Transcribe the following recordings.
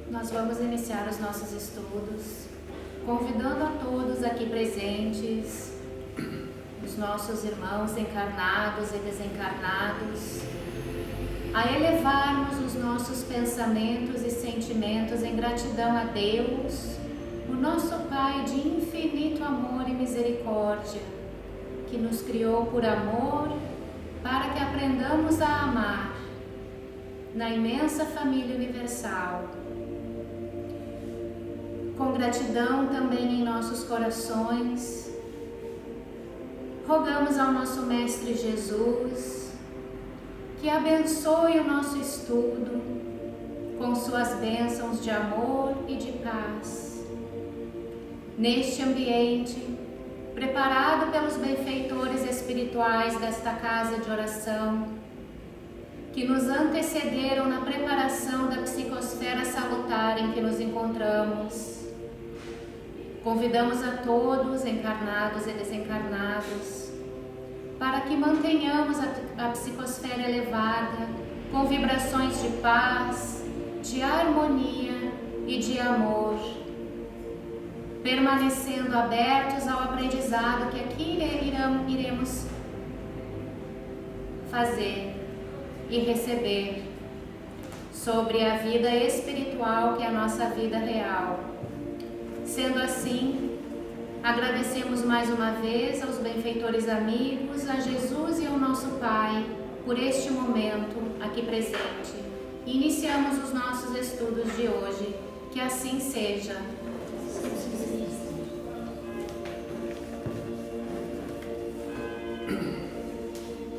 Nós vamos iniciar os nossos estudos, convidando a todos aqui presentes, os nossos irmãos encarnados e desencarnados, a elevarmos os nossos pensamentos e sentimentos em gratidão a Deus, o nosso Pai de infinito amor e misericórdia, que nos criou por amor, para que aprendamos a amar na imensa família universal. Com gratidão também em nossos corações, rogamos ao nosso Mestre Jesus que abençoe o nosso estudo com suas bênçãos de amor e de paz. Neste ambiente, preparado pelos benfeitores espirituais desta casa de oração, que nos antecederam na preparação da psicosfera salutar em que nos encontramos, convidamos a todos, encarnados e desencarnados, para que mantenhamos a psicosfera elevada com vibrações de paz, de harmonia e de amor, permanecendo abertos ao aprendizado que aqui iremos fazer e receber sobre a vida espiritual que é a nossa vida real. Sendo assim, agradecemos mais uma vez aos benfeitores amigos, a Jesus e ao nosso Pai, por este momento aqui presente. Iniciamos os nossos estudos de hoje, que assim seja.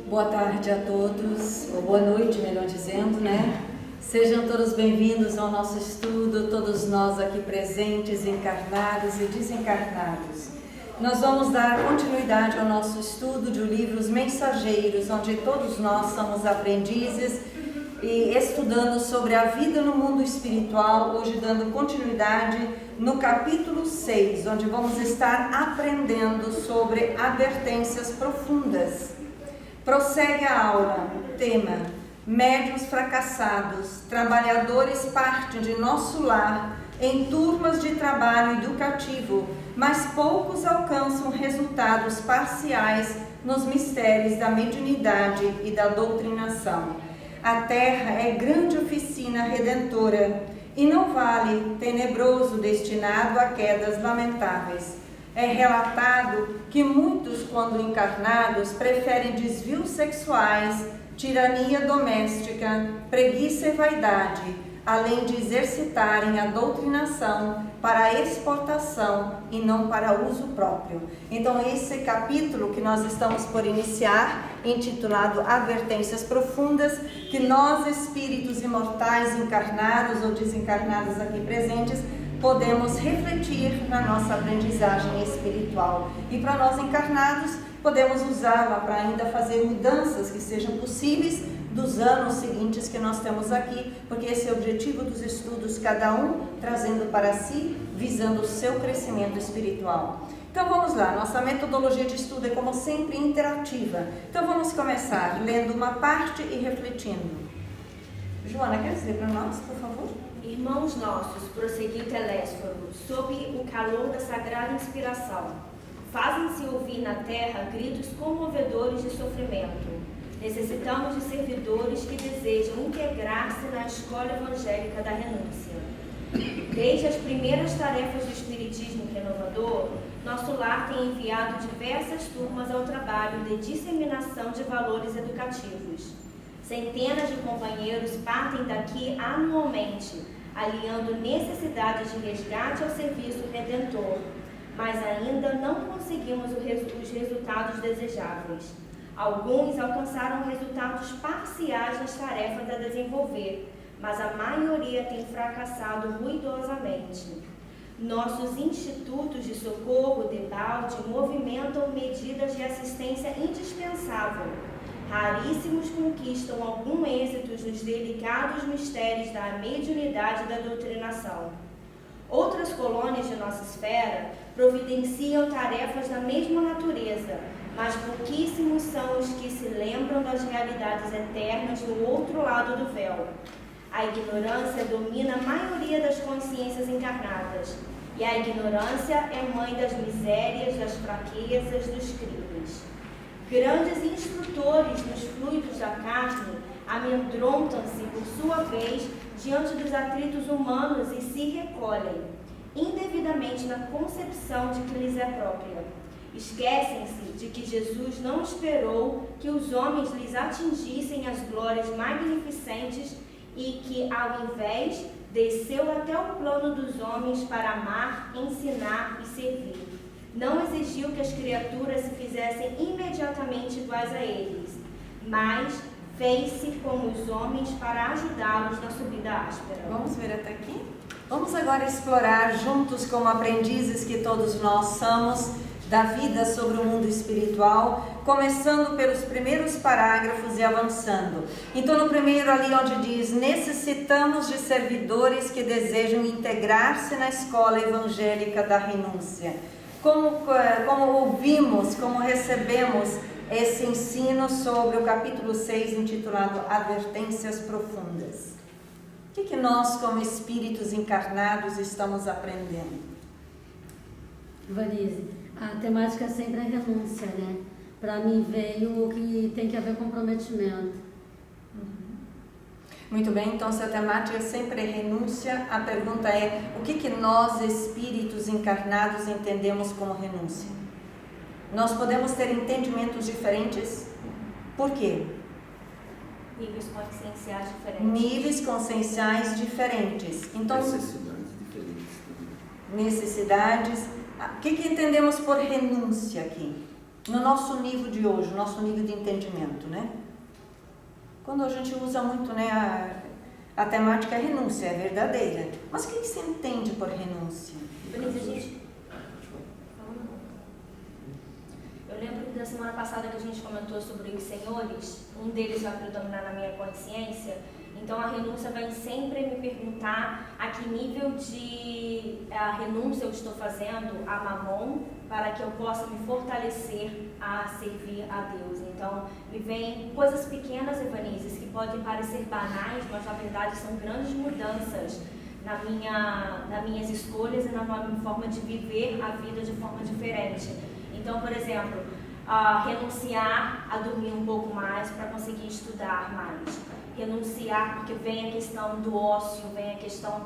Boa tarde a todos, ou boa noite, melhor dizendo, né? Sejam todos bem-vindos ao nosso estudo, todos nós aqui presentes, encarnados e desencarnados. Nós vamos dar continuidade ao nosso estudo de livros mensageiros, onde todos nós somos aprendizes e estudando sobre a vida no mundo espiritual, hoje dando continuidade no capítulo 6, onde vamos estar aprendendo sobre advertências profundas. Prossegue a aula, tema: médiuns fracassados, trabalhadores partem de nosso lar em turmas de trabalho educativo, mas poucos alcançam resultados parciais nos mistérios da mediunidade e da doutrinação. A terra é grande oficina redentora e não vale tenebroso destinado a quedas lamentáveis. É relatado que muitos, quando encarnados, preferem desvios sexuais, tirania doméstica, preguiça e vaidade, além de exercitarem a doutrinação para a exportação e não para uso próprio. Então, esse capítulo que nós estamos por iniciar, intitulado Advertências Profundas, que nós, espíritos imortais, encarnados ou desencarnados aqui presentes, podemos refletir na nossa aprendizagem espiritual. E para nós encarnados, podemos usá-la para ainda fazer mudanças que sejam possíveis dos anos seguintes que nós temos aqui, porque esse é o objetivo dos estudos, cada um trazendo para si, visando o seu crescimento espiritual. Então vamos lá, nossa metodologia de estudo é como sempre interativa. Então vamos começar lendo uma parte e refletindo. Joana, quer dizer para nós, por favor? Irmãos nossos, prosseguiu Telésforo, sob o calor da sagrada inspiração, fazem-se ouvir na terra gritos comovedores de sofrimento. Necessitamos de servidores que desejam integrar-se na escola evangélica da renúncia. Desde as primeiras tarefas do Espiritismo renovador, nosso lar tem enviado diversas turmas ao trabalho de disseminação de valores educativos. Centenas de companheiros partem daqui anualmente, aliando necessidades de resgate ao serviço redentor, mas ainda não conseguimos os resultados desejáveis. Alguns alcançaram resultados parciais nas tarefas a desenvolver, mas a maioria tem fracassado ruidosamente. Nossos institutos de socorro de balde movimentam medidas de assistência indispensável. Raríssimos conquistam algum êxito nos delicados mistérios da mediunidade e da doutrinação. Outras colônias de nossa esfera providenciam tarefas da mesma natureza, mas pouquíssimos são os que se lembram das realidades eternas do outro lado do véu. A ignorância domina a maioria das consciências encarnadas, e a ignorância é mãe das misérias, das fraquezas, dos crimes. Grandes instrutores nos fluidos da carne amedrontam-se, por sua vez, diante dos atritos humanos e se recolhem, indevidamente na concepção de que lhes é própria. Esquecem-se de que Jesus não esperou que os homens lhes atingissem as glórias magnificentes e que, ao invés, desceu até o plano dos homens para amar, ensinar e servir. Não exigiu que as criaturas se fizessem imediatamente iguais a eles, mas fez-se como os homens para ajudá-los na subida áspera. Vamos ver até aqui? Vamos agora explorar juntos, como aprendizes que todos nós somos, da vida sobre o mundo espiritual, começando pelos primeiros parágrafos e avançando. Então, no primeiro ali onde diz: necessitamos de servidores que desejam integrar-se na escola evangélica da renúncia. Como ouvimos, como recebemos esse ensino sobre o capítulo 6, intitulado Advertências Profundas? O que nós, como espíritos encarnados, estamos aprendendo? Vanise, a temática sempre é renúncia, né? Para mim veio que tem que haver comprometimento. Muito bem, então se a temática sempre é renúncia, a pergunta é: o que nós, espíritos encarnados, entendemos como renúncia? Nós podemos ter entendimentos diferentes? Por quê? Níveis conscienciais diferentes. Níveis conscienciais diferentes. Então, necessidades diferentes também. Necessidades. O que entendemos por renúncia aqui? No nosso nível de hoje, nosso nível de entendimento, né? Quando a gente usa muito, né, a temática é renúncia, é verdadeira. Mas o que se entende por renúncia? Eu lembro da semana passada que a gente comentou sobre os senhores, um deles vai predominar na minha consciência. Então a renúncia vai sempre me perguntar a que nível de renúncia eu estou fazendo a mamon, para que eu possa me fortalecer a servir a Deus. Então me vem coisas pequenas, Evanises, que podem parecer banais, mas na verdade são grandes mudanças nas minhas escolhas e na minha forma de viver a vida de forma diferente. Então, por exemplo, renunciar a dormir um pouco mais para conseguir estudar mais. Renunciar porque vem a questão do ócio, vem a questão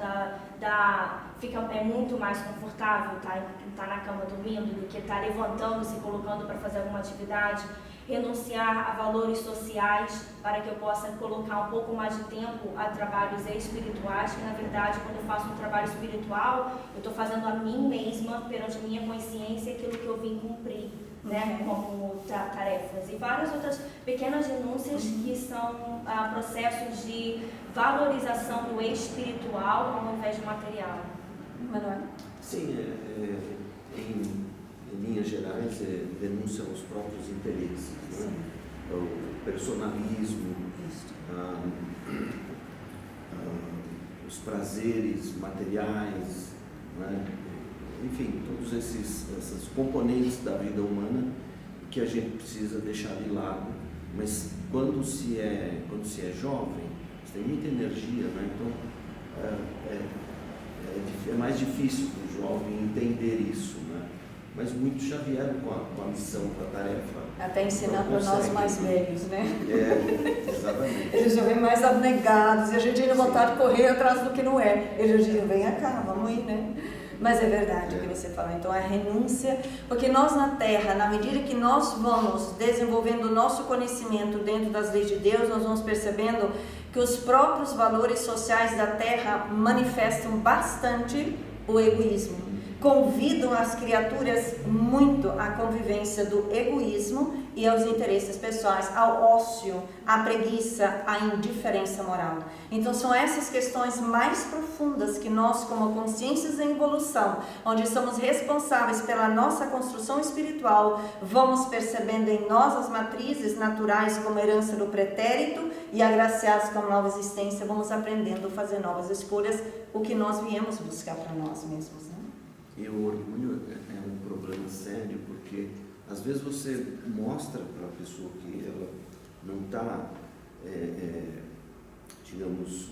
é muito mais confortável tá na cama dormindo do que estar levantando, se colocando para fazer alguma atividade. Renunciar a valores sociais para que eu possa colocar um pouco mais de tempo a trabalhos espirituais, que na verdade quando eu faço um trabalho espiritual, eu estou fazendo a mim mesma, perante a minha consciência, aquilo que eu vim cumprir, né, como tarefas. E várias outras pequenas renúncias que são processos de valorização do espiritual ao invés do material. Manuel? Sim, em linhas gerais, renúncia aos próprios interesses, né? O personalismo, os prazeres materiais, né? Enfim, todos esses componentes da vida humana que a gente precisa deixar de lado. Mas quando se é jovem, você tem muita energia, né? Então é mais difícil para o jovem entender isso, né? Mas muitos já vieram com a missão, com a tarefa. Até ensinando para nós mais velhos, né? Exatamente. Eles já vêm mais abnegados e a gente tem vontade de correr atrás do que não é. Eles já dizem: vem cá, vamos ir, né? Mas é verdade o que você fala. Então, a renúncia, porque nós na Terra, na medida que nós vamos desenvolvendo o nosso conhecimento dentro das leis de Deus, nós vamos percebendo que os próprios valores sociais da Terra manifestam bastante o egoísmo. Convidam as criaturas muito à convivência do egoísmo e aos interesses pessoais, ao ócio, à preguiça, à indiferença moral. Então são essas questões mais profundas que nós, como consciências em evolução, onde somos responsáveis pela nossa construção espiritual, vamos percebendo em nós as matrizes naturais como herança do pretérito e agraciados com nova existência, vamos aprendendo a fazer novas escolhas, o que nós viemos buscar para nós mesmos, né? E o orgulho é um problema sério, porque às vezes você mostra para a pessoa que ela não está, digamos,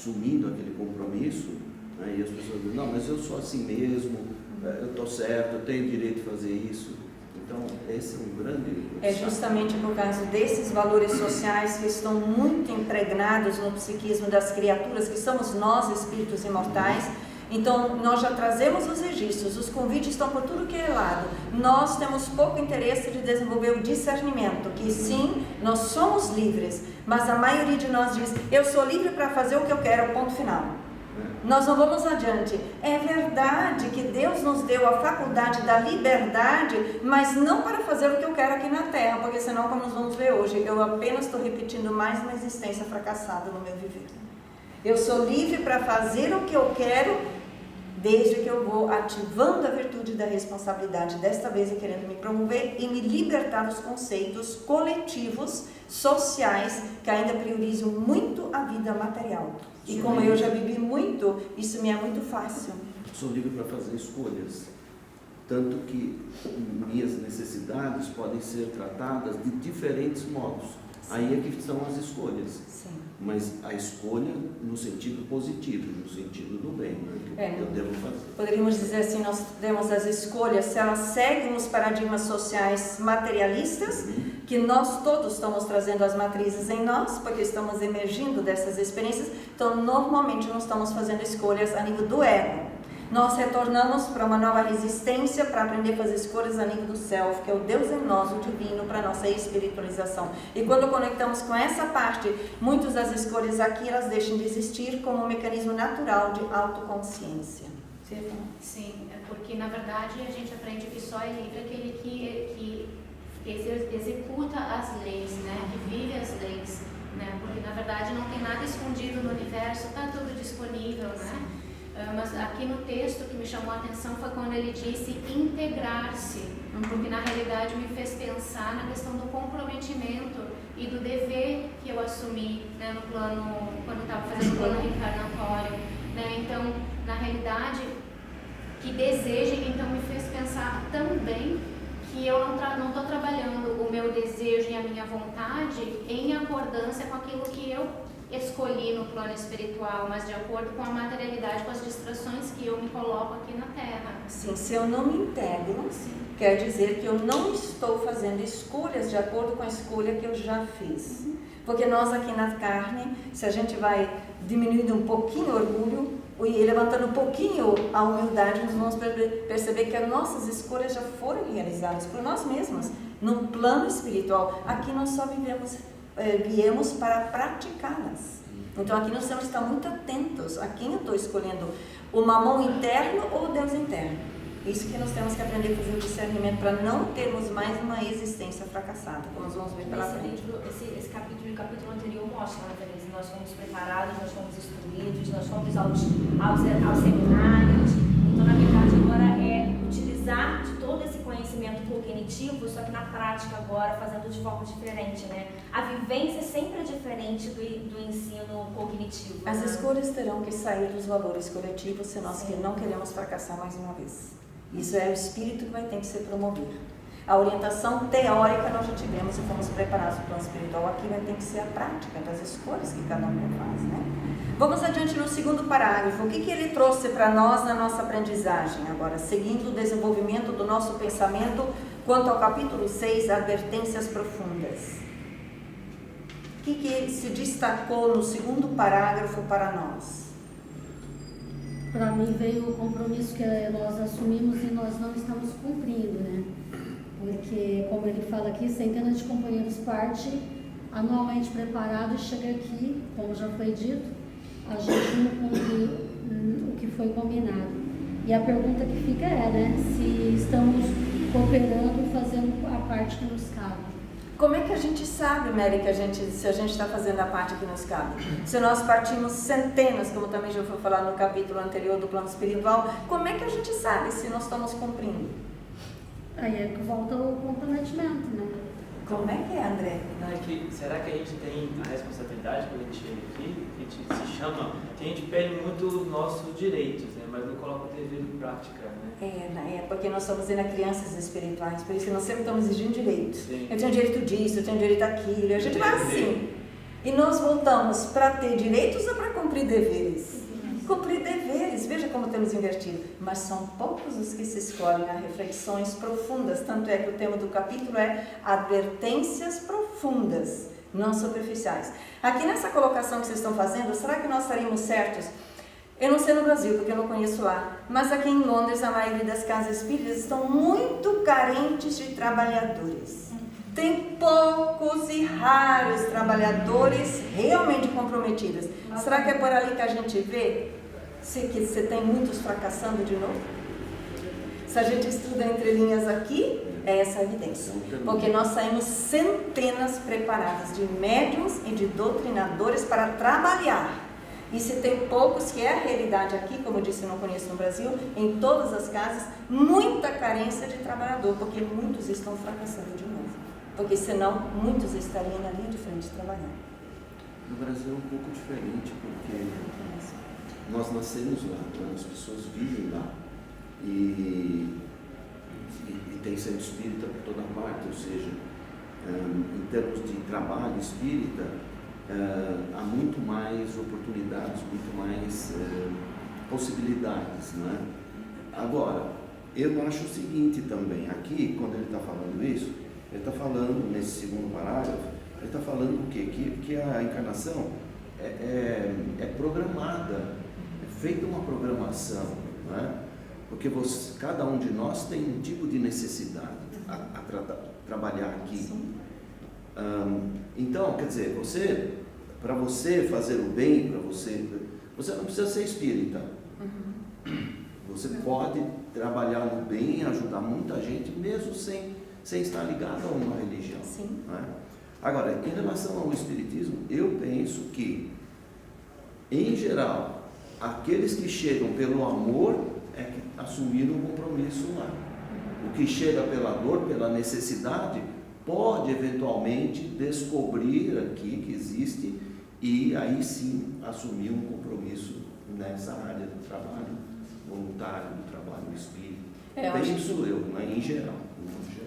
assumindo aquele compromisso, né, e as pessoas dizem, não, mas eu sou assim mesmo, eu estou certo, eu tenho direito de fazer isso. Então, esse é um grande... É justamente por causa desses valores sociais que estão muito impregnados no psiquismo das criaturas, que somos nós, espíritos imortais. Então, nós já trazemos os registros, os convites estão por tudo que é lado. Nós temos pouco interesse de desenvolver o discernimento, que sim, nós somos livres, mas a maioria de nós diz, eu sou livre para fazer o que eu quero, ponto final. Nós não vamos adiante. É verdade que Deus nos deu a faculdade da liberdade, mas não para fazer o que eu quero aqui na Terra, porque senão, como nós vamos ver hoje, eu apenas estou repetindo mais uma existência fracassada no meu viver. Eu sou livre para fazer o que eu quero, desde que eu vou ativando a virtude da responsabilidade, desta vez querendo me promover e me libertar dos conceitos coletivos, sociais, que ainda priorizam muito a vida material. E como eu já vivi muito, isso me é muito fácil. Sou livre para fazer escolhas, tanto que minhas necessidades podem ser tratadas de diferentes modos. Sim. Aí é que estão as escolhas. Sim. Mas a escolha no sentido positivo, no sentido do bem, né, que eu devo fazer. Poderíamos dizer assim, nós temos as escolhas, se elas seguem os paradigmas sociais materialistas, que nós todos estamos trazendo as matrizes em nós, porque estamos emergindo dessas experiências, então normalmente nós estamos fazendo escolhas a nível do ego. Nós retornamos para uma nova resistência para aprender a fazer escolhas a nível do self, que é o Deus em nós, o divino, para a nossa espiritualização. E quando conectamos com essa parte, muitas das escolhas aqui, elas deixam de existir como um mecanismo natural de autoconsciência. Sim, é porque na verdade a gente aprende que só é livre aquele que executa as leis, né? Que vive as leis, né? Porque na verdade não tem nada escondido no universo, está tudo disponível, né? Mas aqui no texto que me chamou a atenção foi quando ele disse integrar-se, porque na realidade me fez pensar na questão do comprometimento e do dever que eu assumi, né, no plano, quando eu estava fazendo o plano reencarnatório, né? Então, na realidade, que desejem, então me fez pensar também que eu não estou trabalhando o meu desejo e a minha vontade em acordância com aquilo que eu escolhi no plano espiritual, mas de acordo com a materialidade, com as distrações que eu me coloco aqui na Terra. Sim, se eu não me integro, quer dizer que eu não estou fazendo escolhas de acordo com a escolha que eu já fiz. Porque nós aqui na carne, se a gente vai diminuindo um pouquinho o orgulho e levantando um pouquinho a humildade, nós vamos perceber que as nossas escolhas já foram realizadas por nós mesmos, num plano espiritual. Aqui nós só viemos para praticá-las. Então aqui nós temos que estar muito atentos a quem eu estou escolhendo, o mamão interno ou o Deus interno. Isso que nós temos que aprender a fazer o discernimento para não termos mais uma existência fracassada, como nós vamos ver pela frente. Esse capítulo e o capítulo anterior mostra, né, Tereza? Nós fomos preparados, nós fomos instruídos, nós fomos aos seminários. Então, na verdade, agora é utilizar de todo esse conhecimento cognitivo, só que na prática agora, fazendo de forma diferente, né? A vivência sempre é diferente do ensino cognitivo. As escolhas terão que sair dos valores coletivos se nós não queremos fracassar mais uma vez. Isso é o espírito que vai ter que ser promovido. A orientação teórica nós já tivemos e fomos preparados para o plano espiritual. Aqui vai ter que ser a prática das escolhas que cada um faz, né? Vamos adiante no segundo parágrafo. O que ele trouxe para nós na nossa aprendizagem? Agora, seguindo o desenvolvimento do nosso pensamento quanto ao capítulo 6, advertências profundas. O que ele se destacou no segundo parágrafo para nós? Para mim veio o compromisso que nós assumimos e nós não estamos cumprindo, né? Porque, como ele fala aqui, centenas de companheiros partem anualmente preparados e chega aqui, como já foi dito, a gente não cumpriu o que foi combinado. E a pergunta que fica é, né, se estamos cooperando e fazendo a parte que nos cabe. Como é que a gente sabe, Mary, se a gente está fazendo a parte que nos cabe? Se nós partimos centenas, como também já foi falado no capítulo anterior do plano espiritual, como é que a gente sabe se nós estamos cumprindo? Aí é que volta o comprometimento, né? Como é que é, André? Não, é que, será que a gente tem a responsabilidade quando a gente chega aqui? A gente se chama, que a gente pede muito os nossos direitos, né? Mas não coloca o dever em prática, né? Porque nós somos ainda crianças espirituais, por isso que nós sempre estamos exigindo direitos. Sim. Eu tenho direito disso, eu tenho direito daquilo, a gente vai assim. E nós voltamos para ter direitos ou para cumprir cumprir deveres. Cumprir deveres, veja como temos invertido. Mas são poucos os que se escolhem a reflexões profundas, tanto é que o tema do capítulo é advertências profundas, não superficiais. Aqui nessa colocação que vocês estão fazendo, será que nós estaríamos certos? Eu não sei no Brasil, porque eu não conheço lá, mas aqui em Londres a maioria das casas espíritas estão muito carentes de trabalhadores. Tem poucos e raros trabalhadores realmente comprometidos. Será que é por ali que a gente vê que você tem muitos fracassando de novo? Se a gente estuda entre linhas aqui, é essa a evidência. Porque nós saímos centenas preparadas de médiums e de doutrinadores para trabalhar. E se tem poucos, que é a realidade aqui, como eu disse, eu não conheço no Brasil, em todas as casas, muita carência de trabalhador, porque muitos estão fracassando de novo. Porque senão, muitos estariam na linha de frente trabalhando. No Brasil é um pouco diferente, porque nós nascemos lá, né? As pessoas vivem lá e tem centro espírita por toda parte, ou seja, em termos de trabalho espírita, há muito mais oportunidades, muito mais possibilidades, né? Agora, eu acho o seguinte também, aqui, quando ele está falando isso, ele está falando, nesse segundo parágrafo, ele está falando o quê? Que a encarnação é programada, é feita uma programação, né? Porque cada um de nós tem um tipo de necessidade a trabalhar aqui. Então, quer dizer, para você fazer o bem, você não precisa ser espírita. Você pode trabalhar no bem, ajudar muita gente, mesmo sem estar ligado a uma religião. Sim. Né? Agora, em relação ao espiritismo, eu penso que, em geral, aqueles que chegam pelo amor é que assumiram um compromisso lá. O que chega pela dor, pela necessidade, pode eventualmente descobrir aqui que existe e aí sim assumir um compromisso nessa área do trabalho voluntário, do trabalho espírita. Penso eu, né, em geral.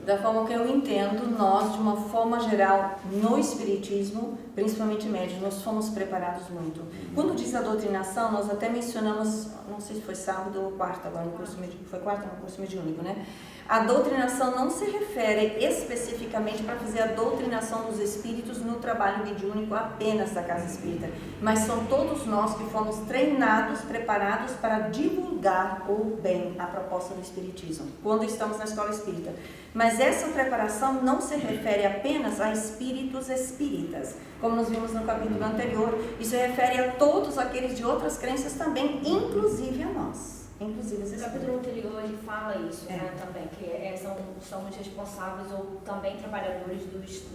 Da forma que eu entendo, nós, de uma forma geral, no Espiritismo, principalmente médios, nós fomos preparados muito. Quando diz a doutrinação, nós até mencionamos, não sei se foi sábado ou quarta, agora no curso foi quarta no curso mediúnico, né? A doutrinação não se refere especificamente para fazer a doutrinação dos espíritos no trabalho mediúnico apenas da casa espírita, mas são todos nós que fomos treinados, preparados para divulgar o bem, a proposta do espiritismo, quando estamos na escola espírita. Mas essa preparação não se refere apenas a espíritos espíritas, como nós vimos no capítulo anterior, isso refere a todos aqueles de outras crenças também, inclusive a nós. Inclusive os no capítulo anterior ele fala isso, né, também, que são os responsáveis ou também trabalhadores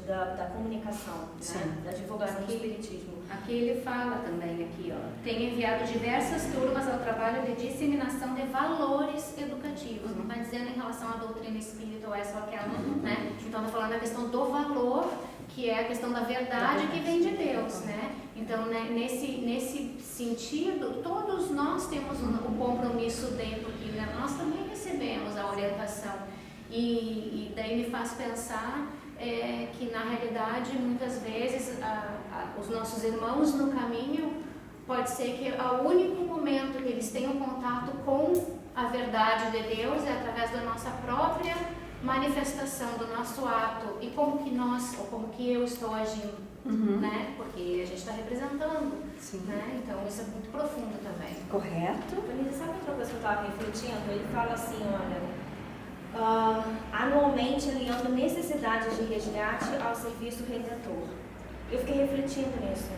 da comunicação, né, da divulgação do espiritismo. Aqui ele fala também, tem enviado diversas turmas ao trabalho de disseminação de valores educativos, não está dizendo em relação à doutrina espírita ou essa ou aquela, né? Então está falando da questão do valor, que é a questão da verdade que vem de Deus, né? Então, né, nesse sentido, todos nós temos um compromisso dentro aqui, né? Nós também recebemos a orientação e daí me faz pensar que na realidade muitas vezes os nossos irmãos no caminho pode ser que o único momento que eles tenham contato com a verdade de Deus é através da nossa própria manifestação, do nosso ato e como que eu estou agindo, né? Porque a gente está representando, né? Então isso é muito profundo também. Correto. Vanessa, sabe outra coisa que eu estava refletindo? Ele fala assim, olha, anualmente alinhando necessidades de resgate ao serviço redentor. Eu fiquei refletindo nisso,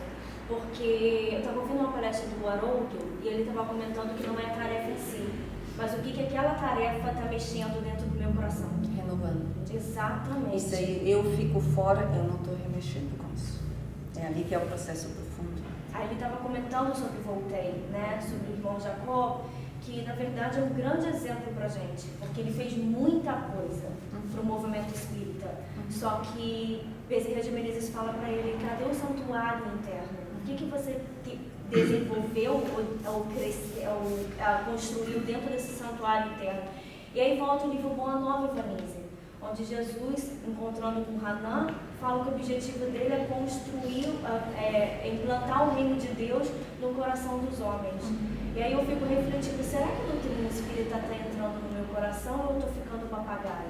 porque eu estava ouvindo uma palestra do Haroldo e ele estava comentando que não é tarefa em si, mas o que aquela tarefa está mexendo dentro do meu coração. Renovando. Exatamente. Isso aí, eu fico fora, eu não estou remexendo com isso. É ali que é o processo profundo. Aí ele estava comentando sobre Voltaire, né, sobre o irmão Jacob, que na verdade é um grande exemplo para a gente, porque ele fez muita coisa para o movimento espírita. Só que Bezerra de Menezes fala para ele, cadê o santuário interno? O que você desenvolveu ou construiu dentro desse santuário interno? E aí volta o livro Boa Nova Evangelho, onde Jesus, encontrando com Hanan, fala que o objetivo dele é construir, implantar o reino de Deus no coração dos homens. E aí eu fico refletindo, será que o doutrina espírita está entrando no meu coração ou eu estou ficando papagaio?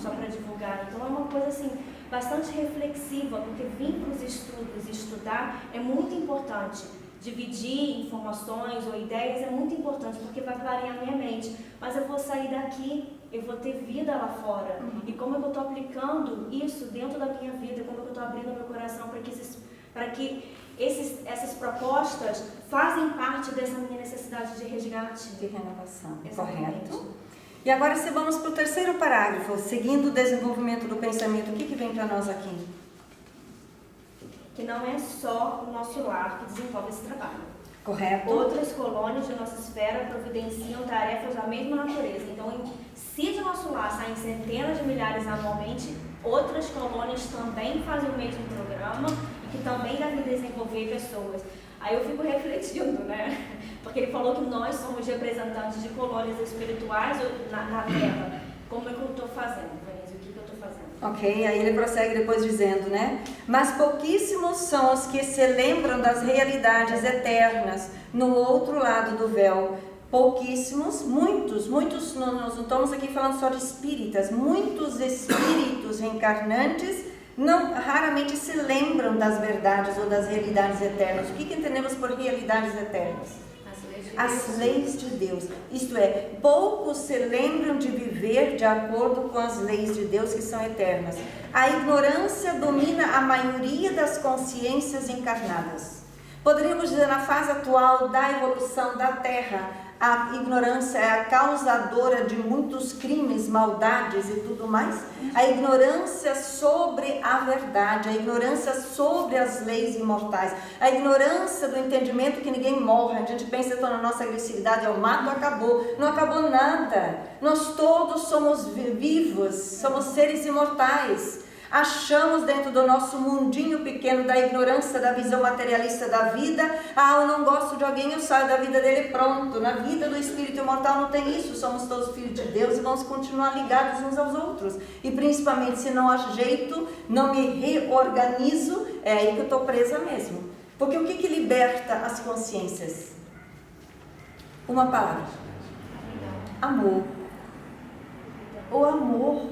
Só para divulgar. Então é uma coisa assim, bastante reflexiva, porque vir para os estudos e estudar é muito importante. Dividir informações ou ideias é muito importante, porque vai clarear a minha mente. Mas eu vou sair daqui, eu vou ter vida lá fora. E como é que eu estou aplicando isso dentro da minha vida, como é que eu estou abrindo meu coração para que essas propostas fazem parte dessa minha necessidade de resgate. De renovação, Exatamente. correto? E agora se vamos para o terceiro parágrafo, seguindo o desenvolvimento do pensamento, o que vem para nós aqui? Que não é só o nosso lar que desenvolve esse trabalho. Correto? Outras colônias de nossa esfera providenciam tarefas da mesma natureza. Então, se de nosso lar saem centenas de milhares anualmente, outras colônias também fazem o mesmo programa e que também devem desenvolver pessoas. Aí eu fico refletindo, né? Porque ele falou que nós somos representantes de colônias espirituais na Terra. Como é que eu estou fazendo, Vanessa? O que eu estou fazendo? Ok, aí ele prossegue depois dizendo, né? Mas pouquíssimos são os que se lembram das realidades eternas no outro lado do véu. Pouquíssimos, muitos, nós não estamos aqui falando só de espíritas, muitos espíritos reencarnantes raramente se lembram das verdades ou das realidades eternas. O que entendemos por realidades eternas? As leis de Deus, isto é, poucos se lembram de viver de acordo com as leis de Deus que são eternas. A ignorância domina a maioria das consciências encarnadas. Poderíamos dizer, na fase atual da evolução da Terra, a ignorância é a causadora de muitos crimes, maldades e tudo mais. A ignorância sobre a verdade, a ignorância sobre as leis imortais, a ignorância do entendimento que ninguém morre. A gente pensa que na nossa agressividade, eu mato, acabou. Não acabou nada. Nós todos somos vivos, somos seres imortais. Achamos dentro do nosso mundinho pequeno da ignorância, da visão materialista da vida, eu não gosto de alguém, eu saio da vida dele, pronto. Na vida do espírito imortal não tem isso, somos todos filhos de Deus e vamos continuar ligados uns aos outros. E principalmente se não ajeito, não me reorganizo, é aí que eu estou presa mesmo. Porque o que liberta as consciências? Uma palavra: amor. O amor,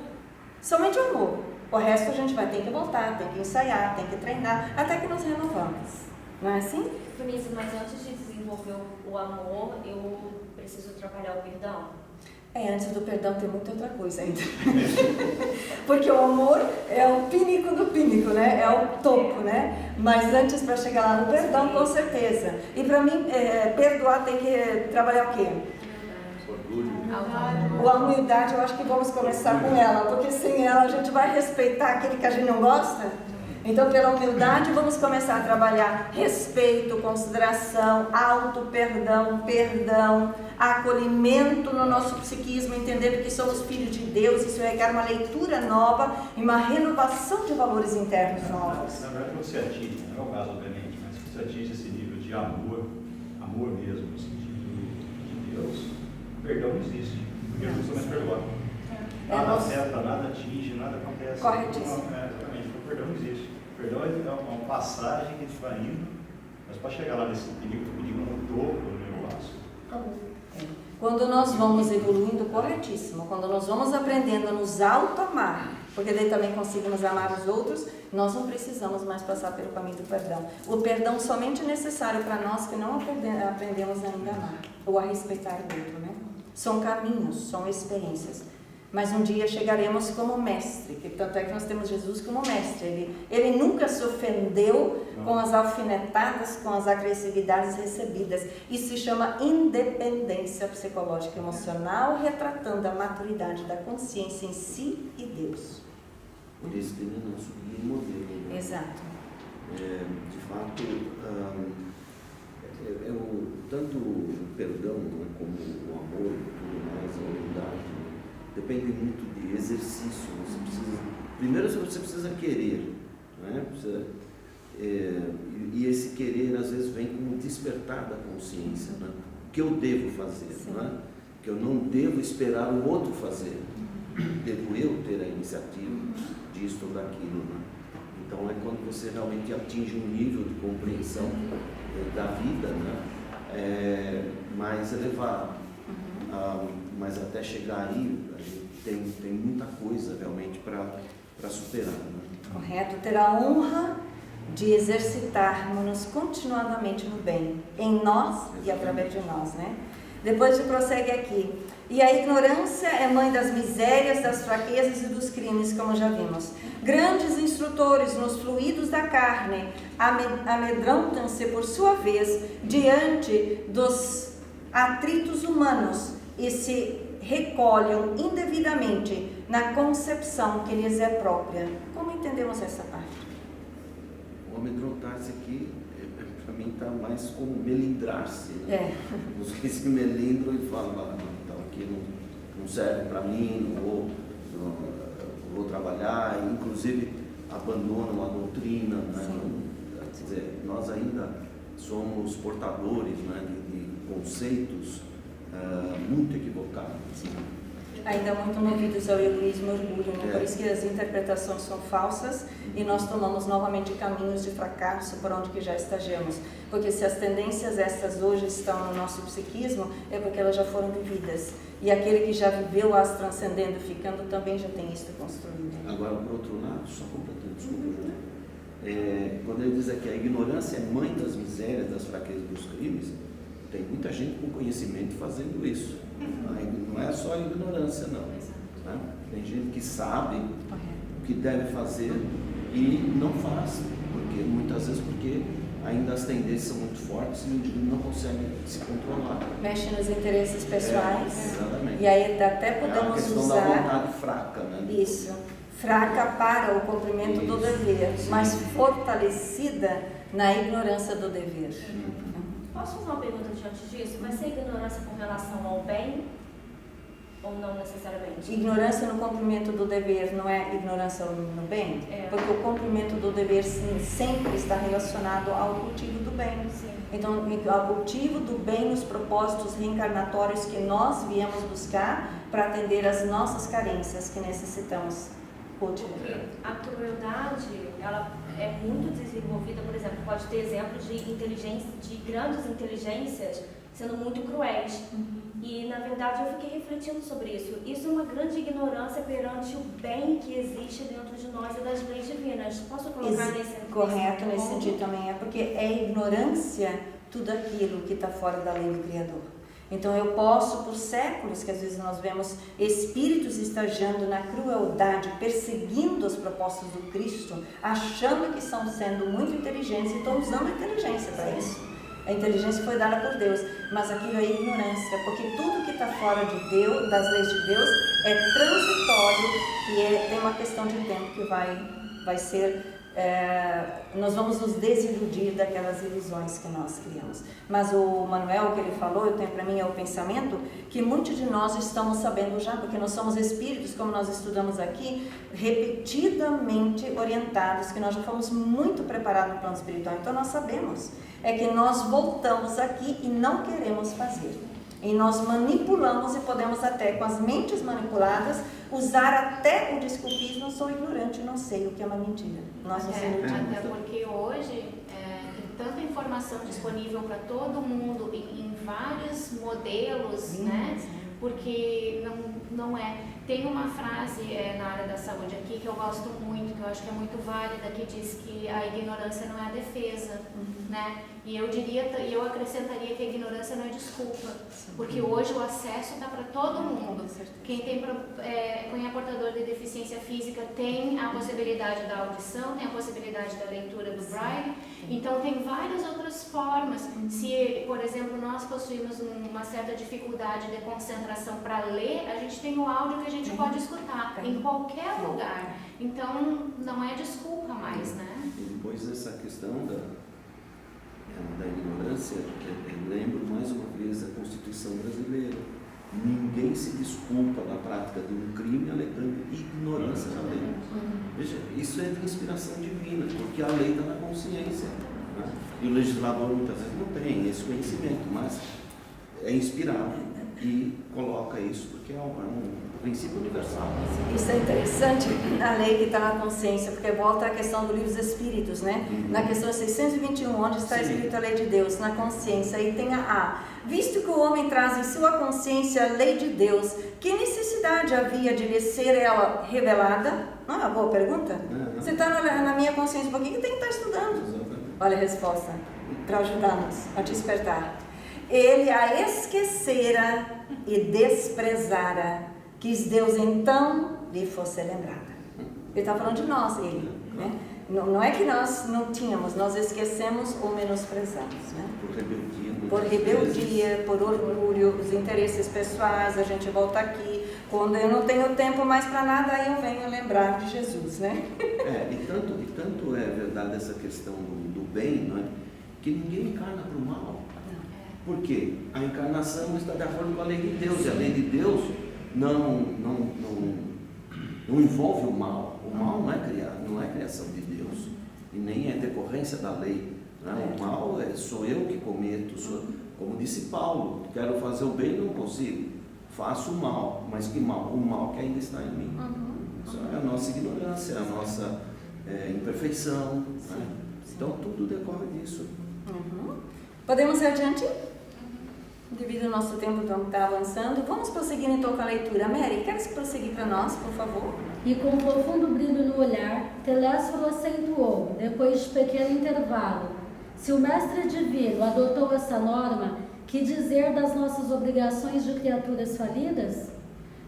somente o amor. O resto a gente vai ter que voltar, tem que ensaiar, tem que treinar, até que nos renovamos. Não é assim? Vinícius, mas antes de desenvolver o amor, eu preciso trabalhar o perdão? Antes do perdão tem muita outra coisa ainda. Porque o amor é o pínico do pínico, né? É o topo, né? Mas antes, para chegar lá no perdão, com certeza. E para mim, perdoar tem que trabalhar o quê? A humildade, eu acho que vamos começar com ela, porque sem ela a gente vai respeitar aquele que a gente não gosta. Então, pela humildade, vamos começar a trabalhar respeito, consideração, auto-perdão, perdão, acolhimento no nosso psiquismo, entendendo que somos filhos de Deus. Isso requer uma leitura nova e uma renovação de valores internos novos. Na verdade, você atinge, não é o caso, obviamente, mas você atinge esse nível de amor mesmo, no sentido de Deus, o perdão não existe, porque as pessoas mais perdoam. Nada afeta, nada atinge, nada acontece. Corretíssimo. Exatamente, o perdão não existe. O perdão é uma passagem que a gente vai indo, mas para chegar lá nesse perigo no topo do negócio. Quando nós vamos evoluindo, corretíssimo, quando nós vamos aprendendo a nos auto-amar, porque daí também conseguimos amar os outros, nós não precisamos mais passar pelo caminho do perdão. O perdão somente é necessário para nós que não aprendemos ainda a amar, ou a respeitar o outro, né? São caminhos, são experiências. Mas um dia chegaremos como mestre, que tanto é que nós temos Jesus como mestre. Ele nunca se ofendeu com as alfinetadas, com as agressividades recebidas. Isso se chama independência psicológica e emocional, retratando a maturidade da consciência em si e Deus. Por isso que ele é nosso modelo. Né? Exato. De fato, tanto o perdão, né, como o amor e tudo mais, a humildade, depende muito de exercício. Primeiro você precisa querer, né? E esse querer às vezes vem com o despertar da consciência, né? O que eu devo fazer, né? Que eu não devo esperar o outro fazer, devo eu ter a iniciativa disso ou daquilo, né? Então é quando você realmente atinge um nível de compreensão da vida, né, mais elevado. Mas até chegar aí, a gente tem muita coisa realmente para superar. Né? Correto, ter a honra de exercitarmos continuadamente no bem, em nós e através de nós, né? Depois ele prossegue aqui. E a ignorância é mãe das misérias, das fraquezas e dos crimes, como já vimos. Grandes instrutores nos fluidos da carne amedrontam-se por sua vez diante dos atritos humanos e se recolhem indevidamente na concepção que lhes é própria. Como entendemos essa parte? O amedrontar-se aqui, para mim, está mais como melindrar-se. Né? Os que se melindram e falam, então aqui não serve para mim, não vou trabalhar, e, inclusive abandonam a doutrina. Né? Quer dizer, nós ainda somos portadores, né, de conceitos muito equivocados. Né? Ainda muito movidos ao egoísmo e orgulho, né? Por isso que as interpretações são falsas e nós tomamos novamente caminhos de fracasso por onde que já estagiamos. Porque se as tendências estas hoje estão no nosso psiquismo, é porque elas já foram vividas. E aquele que já viveu as transcendendo, ficando, também já tem isso construído. Agora, por outro lado, só completando, desculpa, quando ele diz aqui a ignorância é mãe das misérias, das fraquezas e dos crimes, tem muita gente com conhecimento fazendo isso. Não é só a ignorância, não. Né? Tem gente que sabe o que deve fazer e não faz, muitas vezes porque ainda as tendências são muito fortes e o indivíduo não consegue se controlar. Mexe nos interesses pessoais. Exatamente. E aí até podemos usar da vontade fraca, né? Isso, fraca para o cumprimento do dever, mas fortalecida na ignorância do dever. Posso fazer uma pergunta diante disso? Vai ser ignorância com relação ao bem ou não necessariamente? Ignorância no cumprimento do dever não é ignorância no bem? Porque o cumprimento do dever sempre está relacionado ao cultivo do bem. Sim. Então, ao cultivo do bem, os propósitos reencarnatórios que nós viemos buscar para atender às nossas carências que necessitamos cultivar. A crueldade, ela é muito desenvolvida, por exemplo, pode ter exemplos de grandes inteligências sendo muito cruéis. E, na verdade, eu fiquei refletindo sobre isso. Isso é uma grande ignorância perante o bem que existe dentro de nós e das leis divinas. Posso colocar Correto, nesse sentido também. É porque é ignorância tudo aquilo que está fora da lei do Criador. Então eu posso, por séculos, que às vezes nós vemos espíritos estagiando na crueldade, perseguindo as propostas do Cristo, achando que estão sendo muito inteligentes e estão usando a inteligência para isso. A inteligência foi dada por Deus, mas aquilo é ignorância, porque tudo que está fora de Deus, das leis de Deus, é transitório e tem uma questão de tempo que vai ser... nós vamos nos desiludir daquelas ilusões que nós criamos. Mas o Manuel, que ele falou, eu tenho para mim é o pensamento que muitos de nós estamos sabendo já, porque nós somos espíritos, como nós estudamos aqui, repetidamente orientados, que nós já fomos muito preparados no plano espiritual, então nós sabemos, é que nós voltamos aqui e não queremos fazer. E nós manipulamos e podemos até, com as mentes manipuladas, usar até o desculpismo, sou ignorante, não sei o que é uma mentira. Nós nos iludimos. Até porque hoje tem tanta informação disponível para todo mundo em vários modelos, né? Porque não é... Tem uma frase na área da saúde aqui que eu gosto muito, que eu acho que é muito válida, que diz que a ignorância não é a defesa, né? E eu acrescentaria que a ignorância não é desculpa, porque hoje o acesso está para todo mundo. Quem é portador de deficiência física tem a possibilidade da audição, tem a possibilidade da leitura do Braille, então tem várias outras formas. Se, por exemplo, nós possuímos uma certa dificuldade de concentração para ler, a gente tem o áudio que a gente pode escutar em qualquer lugar. Então, não é desculpa mais, né? E depois essa questão da ignorância, eu lembro mais uma vez a Constituição brasileira. Ninguém se desculpa da prática de um crime alegando ignorância da lei. Veja, isso é de inspiração divina, porque a lei está na consciência. Né? E o legislador muitas vezes não tem esse conhecimento, mas é inspirado e coloca isso porque é um princípio universal. Isso é interessante, a lei que está na consciência, porque volta à questão do livro dos Espíritos, né? Na questão 621, onde está escrito a lei de Deus, na consciência, aí tem visto que o homem traz em sua consciência a lei de Deus, que necessidade havia de lhe ser ela revelada? Não é uma boa pergunta? Você está na minha consciência, por que tem que estar estudando? Exatamente. Olha a resposta, para ajudar-nos a despertar. Ele a esquecera e desprezara, quis Deus então lhe fosse lembrada. Ele está falando de nós, ele, né? Não é que nós não tínhamos, nós esquecemos ou menosprezamos, né? Por rebeldia, por orgulho, os interesses pessoais, a gente volta aqui, quando eu não tenho tempo mais para nada, aí eu venho lembrar de Jesus, né? E tanto é verdade essa questão do bem, não é? Que ninguém encarna para o mal. Por quê? A encarnação está de acordo com a lei de Deus, e a lei de Deus não envolve o mal. O mal não é criação de Deus, e nem é decorrência da lei. Né? O mal sou eu que cometo, como disse Paulo, quero fazer o bem e não consigo. Faço o mal, mas que mal? O mal que ainda está em mim. Isso é a nossa ignorância, a nossa imperfeição. Né? Então tudo decorre disso. Podemos ir adiante? Devido ao nosso tempo está avançando, vamos prosseguir então com a leitura. Mary, queres prosseguir para nós, por favor? E com profundo brilho no olhar, Telésforo acentuou, depois de pequeno intervalo: se o Mestre Divino adotou essa norma, que dizer das nossas obrigações de criaturas falidas?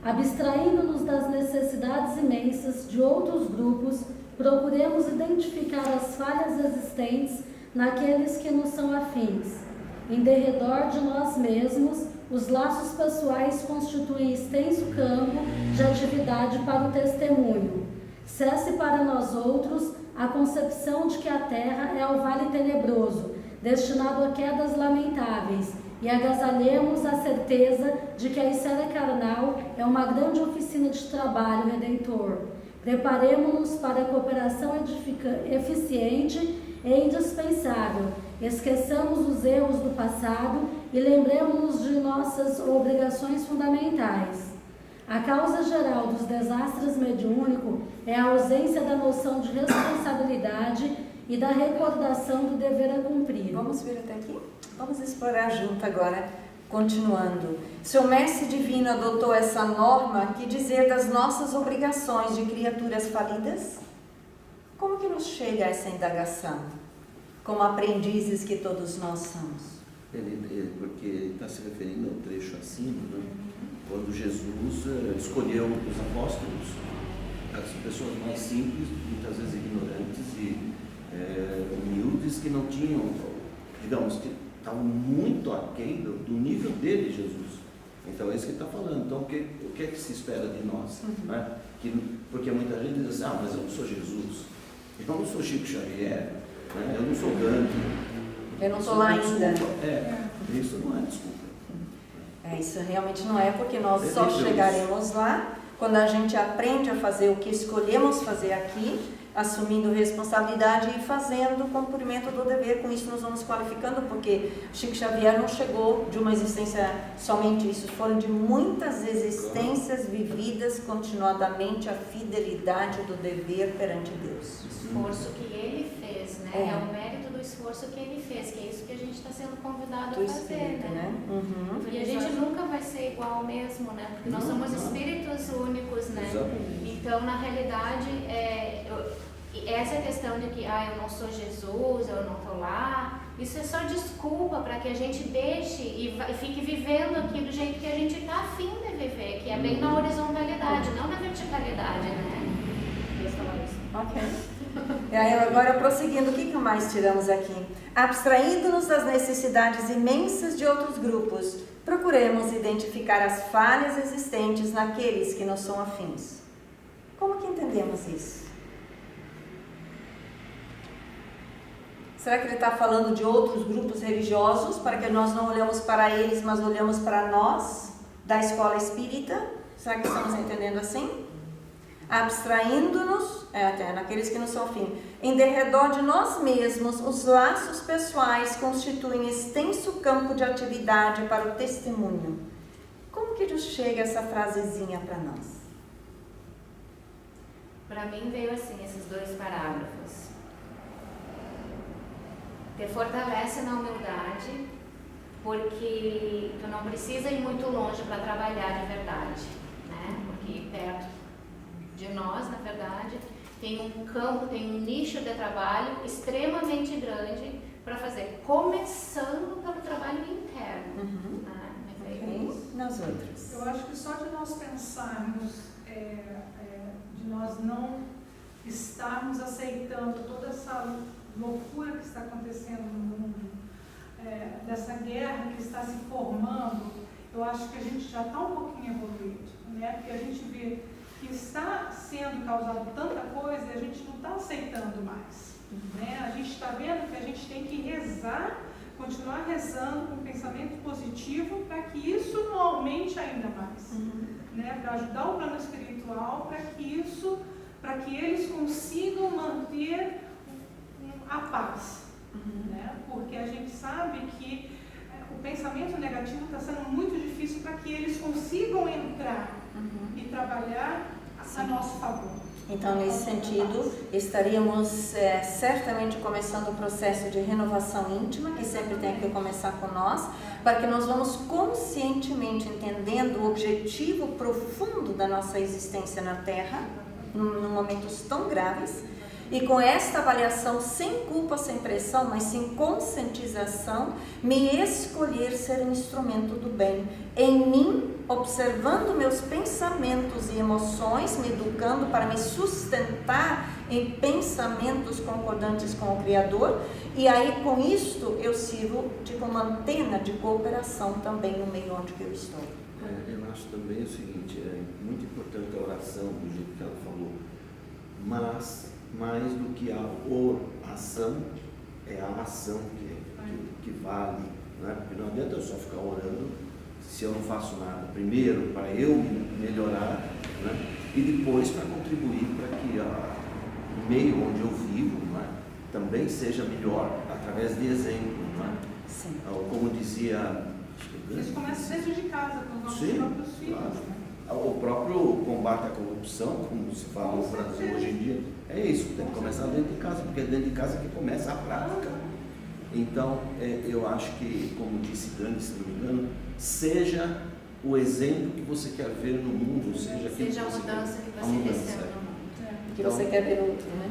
Abstraindo-nos das necessidades imensas de outros grupos, procuremos identificar as falhas existentes naqueles que nos são afins. Em derredor de nós mesmos, os laços pessoais constituem extenso campo de atividade para o testemunho. Cesse para nós outros a concepção de que a terra é o vale tenebroso, destinado a quedas lamentáveis, e agasalhemos a certeza de que a esfera carnal é uma grande oficina de trabalho redentor. Preparemo-nos para a cooperação eficiente e indispensável. Esqueçamos os erros do passado e lembremos-nos de nossas obrigações fundamentais. A causa geral dos desastres mediúnicos é a ausência da noção de responsabilidade e da recordação do dever a cumprir. Vamos ver até aqui? Vamos explorar junto agora, continuando. Se o Mestre Divino adotou essa norma, que dizer das nossas obrigações de criaturas falidas? Como que nos chega essa indagação? Como aprendizes que todos nós somos? Porque ele está se referindo ao trecho acima, né? Quando Jesus escolheu os apóstolos, as pessoas mais simples, muitas vezes ignorantes e humildes, que não tinham, digamos, que estavam muito aquém do nível dele, Jesus. Então é isso que ele está falando. Então o que é que se espera de nós? Né? Porque muita gente diz assim, mas eu não sou Jesus, eu não sou Chico Xavier, né? Eu não sou Gandhi. Eu não estou lá ainda. Isso não é desculpa. Isso realmente não é, porque nós só chegaremos lá quando a gente aprende a fazer o que escolhemos fazer aqui, assumindo responsabilidade e fazendo o cumprimento do dever. Com isso nós vamos qualificando, porque Chico Xavier não chegou de uma existência somente isso, foram de muitas existências vividas continuadamente a fidelidade do dever perante Deus. O esforço que ele fez, né? É o mérito do esforço que ele fez, que é isso que a gente está sendo convidado a fazer, espírito, né? E a gente nunca vai ser igual mesmo, né? Porque nós somos espíritos únicos, né? Exatamente. Então, na realidade, essa questão de que eu não sou Jesus, eu não estou lá, isso é só desculpa para que a gente deixe e fique vivendo aqui do jeito que a gente está afim de viver, que é bem na horizontalidade, não na verticalidade, né? Ok. E aí, agora prosseguindo, o que mais tiramos aqui? Abstraindo-nos das necessidades imensas de outros grupos, procuremos identificar as falhas existentes naqueles que nos são afins. Como que entendemos isso? Será que ele está falando de outros grupos religiosos, para que nós não olhamos para eles, mas olhamos para nós, da escola espírita? Será que estamos entendendo assim? Abstraindo-nos, até naqueles que nos são afins, em derredor de nós mesmos, os laços pessoais constituem extenso campo de atividade para o testemunho. Como que nos chega essa frasezinha para nós? Para mim veio assim, esses 2 parágrafos. Te fortalece na humildade, porque tu não precisa ir muito longe para trabalhar de verdade, né? Porque perto de nós, na verdade, tem um campo, tem um nicho de trabalho extremamente grande para fazer, começando pelo trabalho interno. Né? Nas outras. Eu acho que só de nós pensarmos, de nós não estarmos aceitando toda essa loucura que está acontecendo no mundo, dessa guerra que está se formando, eu acho que a gente já está um pouquinho evoluído, né? Porque a gente vê que está sendo causado tanta coisa e a gente não está aceitando mais, né? A gente está vendo que a gente tem que rezar, continuar rezando com pensamento positivo para que isso não aumente ainda mais, né? Para ajudar o plano espiritual, para que eles consigam manter a paz, né? Porque a gente sabe que o pensamento negativo está sendo muito difícil para que eles consigam entrar e trabalhar a nosso favor. Então, nesse sentido, estaríamos certamente começando o processo de renovação íntima, que sempre tem que começar com nós, para que nós vamos conscientemente entendendo o objetivo profundo da nossa existência na Terra, em momentos tão graves, e com esta avaliação, sem culpa, sem pressão, mas sem conscientização, me escolher ser um instrumento do bem. Em mim, observando meus pensamentos e emoções, me educando para me sustentar em pensamentos concordantes com o Criador. E aí, com isto, eu sirvo tipo uma antena de cooperação também no meio onde eu estou. Eu acho também o seguinte, é muito importante a oração, do jeito que ela falou, mas mais do que a oração, é a ação que vale, né? Porque não adianta eu só ficar orando se eu não faço nada. Primeiro, para eu melhorar, né? E depois para contribuir para que o meio onde eu vivo, né? Também seja melhor, através de exemplo. Né? Sim. Como dizia... Isso começa dentro de casa, com os nossos próprios filhos. Claro. Né? O próprio combate à corrupção, como se fala no Brasil hoje em dia, é isso, tem que começar dentro de casa, porque é dentro de casa que começa a prática. Então, eu acho que, como disse Dani, se não me engano, seja o exemplo que você quer ver no mundo, seja a mudança que você deseja no mundo. Que você quer ver outro, né?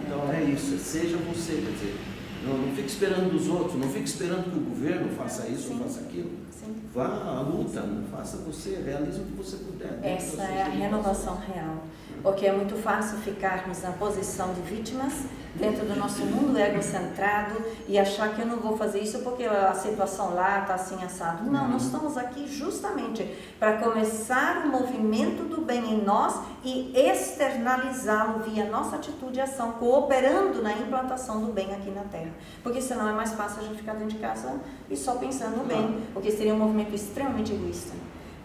Então é isso, seja você, quer dizer, não fique esperando dos outros, não fique esperando que o governo faça isso ou faça aquilo. Sim. Vá à luta, faça você, realize o que você puder. Essa é a renovação real, porque é muito fácil ficarmos na posição de vítimas dentro do nosso mundo egocentrado e achar que eu não vou fazer isso porque a situação lá está assim assado. Não, nós estamos aqui justamente para começar o movimento do bem em nós e externalizá-lo via nossa atitude e ação, cooperando na implantação do bem aqui na Terra. Porque senão é mais fácil a gente ficar dentro de casa e só pensando no bem, porque seria um movimento extremamente egoísta.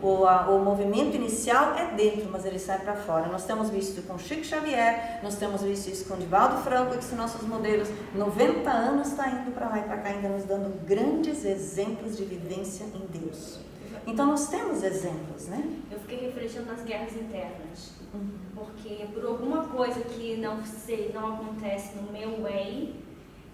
O movimento inicial é dentro, mas ele sai para fora. Nós temos visto com Chico Xavier, nós temos visto isso com Divaldo Franco, que são nossos modelos. 90 anos está indo para lá e para cá, ainda nos dando grandes exemplos de vivência em Deus. Então nós temos exemplos, né? Eu fiquei refletindo nas guerras internas, porque por alguma coisa que não acontece no meu way,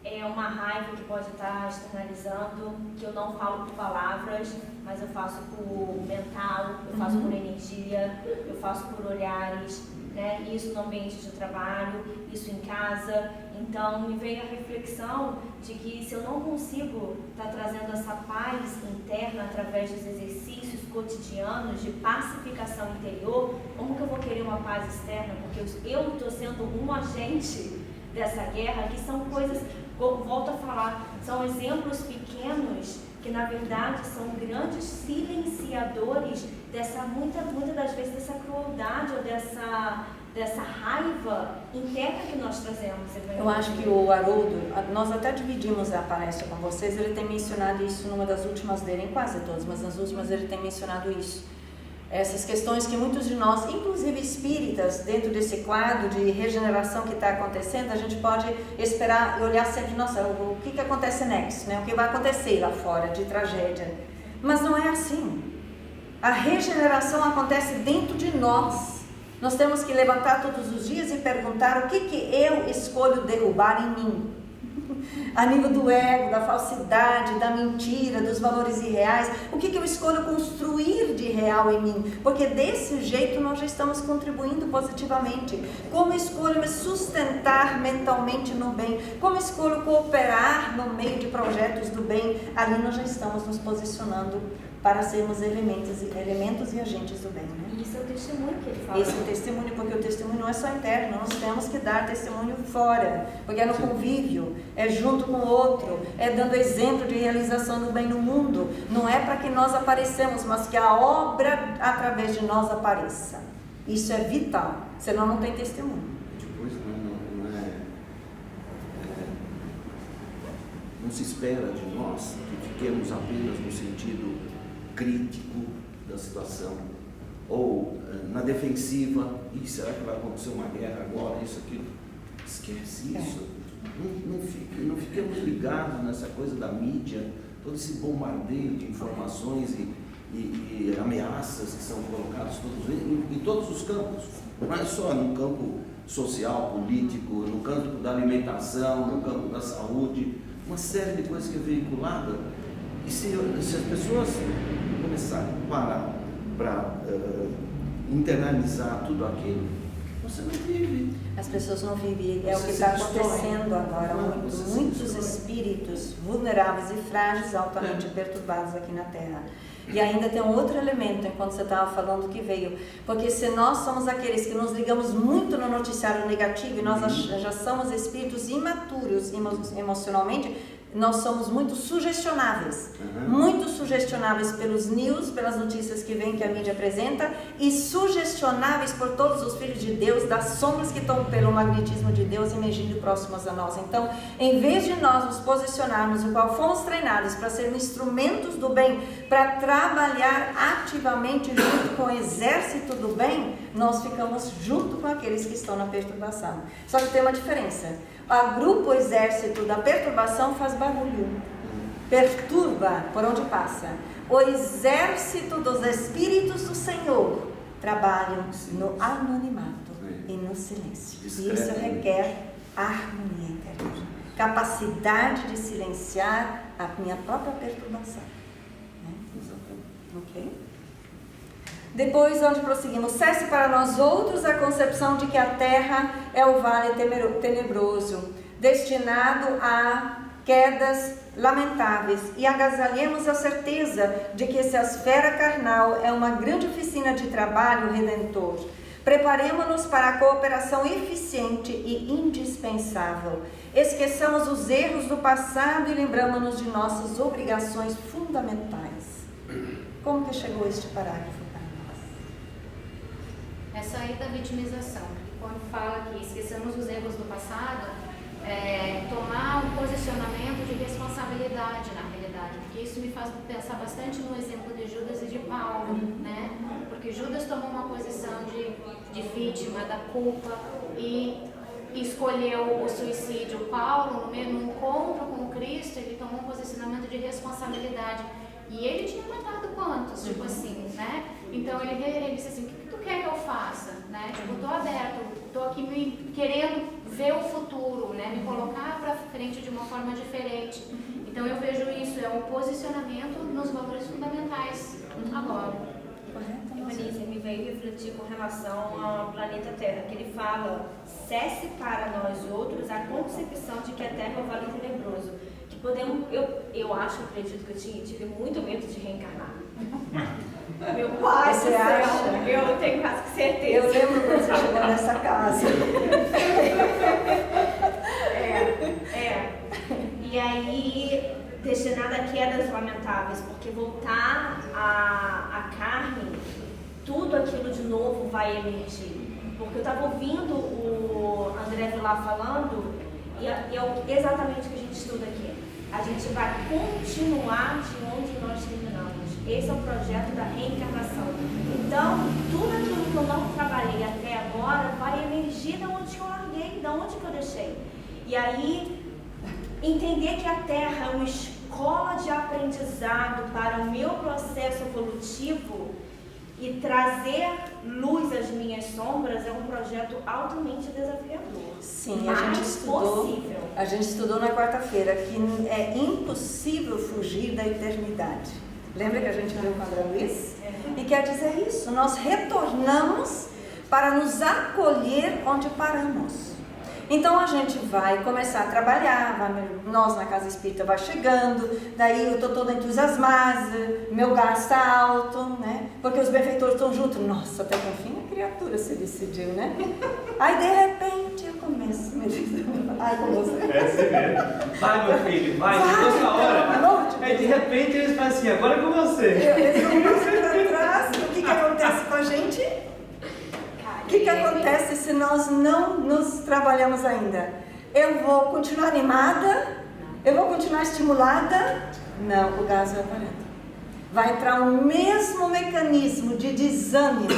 é uma raiva que pode estar externalizando, que eu não falo por palavras, mas eu faço por mental, eu faço por energia, eu faço por olhares, né? Isso no ambiente de trabalho, isso em casa. Então me veio a reflexão de que se eu não consigo estar trazendo essa paz interna através dos exercícios cotidianos de pacificação interior, como que eu vou querer uma paz externa? Porque eu estou sendo um agente dessa guerra, que são coisas, volto a falar, são exemplos pequenos que na verdade são grandes silenciadores dessa, muitas das vezes, dessa crueldade ou dessa raiva interna que nós trazemos. Eu acho que o Haroldo, nós até dividimos a palestra com vocês, ele tem mencionado isso numa das últimas dele, em quase todas, mas nas últimas ele tem mencionado isso. Essas questões que muitos de nós, inclusive espíritas, dentro desse quadro de regeneração que está acontecendo, a gente pode esperar e olhar sempre, nossa, o que acontece next, né? O que vai acontecer lá fora de tragédia. Mas não é assim. A regeneração acontece dentro de nós. Nós temos que levantar todos os dias e perguntar o que eu escolho derrubar em mim. A nível do ego, da falsidade, da mentira, dos valores irreais, o que eu escolho construir de real em mim? Porque desse jeito nós já estamos contribuindo positivamente. Como escolho me sustentar mentalmente no bem? Como escolho cooperar no meio de projetos do bem? Ali nós já estamos nos posicionando para sermos elementos e agentes do bem, né? Isso é o testemunho que ele fala. Esse é o testemunho, porque o testemunho não é só interno, nós temos que dar testemunho fora, porque é no convívio, é junto com o outro, é dando exemplo de realização do bem no mundo. Não é para que nós aparecemos, mas que a obra através de nós apareça. Isso é vital, senão não tem testemunho. Depois não se espera de nós que fiquemos apenas no sentido crítico da situação, ou na defensiva, será que vai acontecer uma guerra agora, isso, aquilo? Esquece isso. Não fiquemos ligados nessa coisa da mídia, todo esse bombardeio de informações e ameaças que são colocadas em todos os campos, não é só no campo social, político, no campo da alimentação, no campo da saúde, uma série de coisas que é veiculada. E se as pessoas começarem a parar para internalizar tudo aquilo, você não vive. As pessoas não vivem, é o que está acontecendo agora. Muitos espíritos vulneráveis e frágeis, altamente perturbados aqui na Terra. E ainda tem um outro elemento, enquanto você estava falando, que veio. Porque se nós somos aqueles que nos ligamos muito no noticiário negativo, e nós já somos espíritos imaturos emocionalmente, nós somos muito sugestionáveis. Muito sugestionáveis pelos news, pelas notícias que vem, que a mídia apresenta, e sugestionáveis por todos os filhos de Deus, das sombras que estão pelo magnetismo de Deus emergindo próximas a nós. Então, em vez de nós nos posicionarmos, o qual fomos treinados para sermos instrumentos do bem, para trabalhar ativamente junto com o exército do bem, nós ficamos junto com aqueles que estão na perturbação. Só que tem uma diferença. O grupo exército da perturbação faz barulho, perturba por onde passa. O exército dos espíritos do Senhor trabalham no anonimato e no silêncio. E isso requer harmonia interna, capacidade de silenciar a minha própria perturbação. Ok? Depois, onde prosseguimos, cesse para nós outros a concepção de que a terra é o vale tenebroso, destinado a quedas lamentáveis, e agasalhemos a certeza de que essa esfera carnal é uma grande oficina de trabalho redentor. Preparemo-nos para a cooperação eficiente e indispensável. Esqueçamos os erros do passado e lembramos-nos de nossas obrigações fundamentais. Como que chegou este parágrafo? É sair da vitimização, porque quando fala que esquecemos os erros do passado, tomar um posicionamento de responsabilidade na realidade, porque isso me faz pensar bastante no exemplo de Judas e de Paulo, né? Porque Judas tomou uma posição de vítima da culpa e escolheu o suicídio. Paulo, no encontro com Cristo, ele tomou um posicionamento de responsabilidade. E ele tinha matado quantos? Tipo assim, né? Então ele disse assim, o que tu quer que eu faça? Né? Tipo, tô aberto, tô aqui querendo ver o futuro, né? Me colocar para frente de uma forma diferente. Então eu vejo isso, é um posicionamento nos valores fundamentais agora. Eunice, me veio refletir com relação ao planeta Terra, que ele fala, cesse para nós outros a concepção de que a Terra é o vale tenebroso. Podemos, eu acredito que eu tive muito medo de reencarnar. Meu pai, você acha? Eu tenho quase que certeza. Eu lembro quando você chegou nessa casa. E aí, destinada a quedas lamentáveis, porque voltar à carne, tudo aquilo de novo vai emergir. Porque eu estava ouvindo o André Vilar falando, e é exatamente o que a gente estuda aqui. A gente vai continuar de onde nós terminamos. Esse é o projeto da reencarnação. Então, tudo aquilo que eu não trabalhei até agora vai emergir da onde eu larguei, da onde que eu deixei. E aí, entender que a Terra é uma escola de aprendizado para o meu processo evolutivo E trazer luz às minhas sombras é um projeto altamente desafiador. Sim, mas possível. A gente estudou na quarta-feira que é impossível fugir da eternidade. Lembra que a gente viu com o André Luiz? E quer dizer isso, nós retornamos para nos acolher onde paramos. Então a gente vai começar a trabalhar, nós na Casa Espírita vai chegando, daí eu estou toda entusiasmada, meu gasto está alto, né? Porque os benfeitores estão juntos. Nossa, até que enfim a criatura se decidiu, né? Aí de repente eu começo a meditar. Ai, com você. É assim mesmo. Vai, meu filho, vai, chegou sua hora. Aí de repente eles falam assim, agora é com você. Eles vão passando para trás, o que acontece com a gente? O que acontece se nós não nos trabalhamos ainda? Eu vou continuar animada? Eu vou continuar estimulada? Não, o gás vai parando. Vai entrar o mesmo mecanismo de desânimo,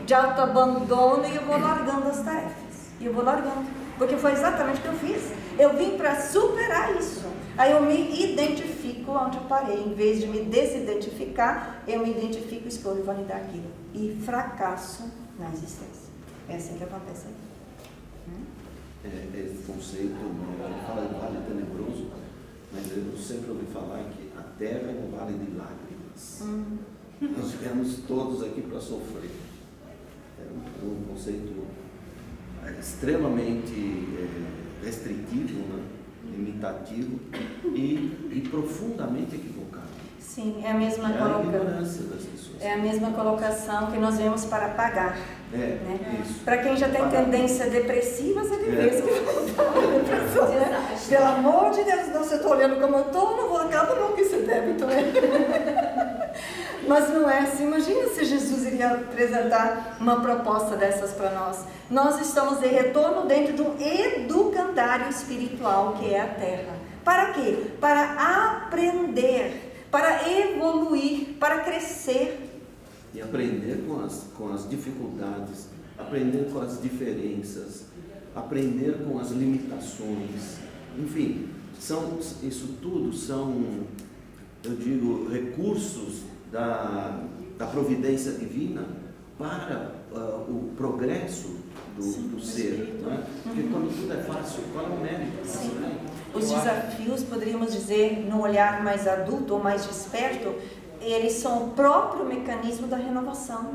de autoabandono, e eu vou largando as tarefas. E eu vou largando, porque foi exatamente o que eu fiz. Eu vim para superar isso. Aí eu me identifico onde eu parei. Em vez de me desidentificar, eu me identifico e escolho validar aquilo. E fracasso na existência. É assim que acontece aqui. Esse conceito, ele fala de vale tenebroso, mas eu sempre ouvi falar que a terra é um vale de lágrimas. Nós viemos todos aqui para sofrer. É um conceito extremamente restritivo, né? Limitativo e profundamente equivocado. Sim, é a mesma É a mesma colocação que nós viemos para pagar. Né? Isso. Para quem já tem tendência depressiva, você tem vez que depressão, né? Pelo amor de Deus, não, você está olhando como eu estou, não vou acabar não com esse débito, né? Mas não é assim. Imagina se Jesus iria apresentar uma proposta dessas para nós. Nós estamos de retorno dentro de um educandário espiritual que é a Terra. Para quê? Para aprender, para evoluir, para crescer. E aprender com as dificuldades, aprender com as diferenças, aprender com as limitações. Enfim, isso tudo são, eu digo, recursos da providência divina para o progresso do ser. Né? Porque quando tudo é fácil, qual é o mérito? Sim. Os desafios, poderíamos dizer, no olhar mais adulto ou mais desperto, eles são o próprio mecanismo da renovação.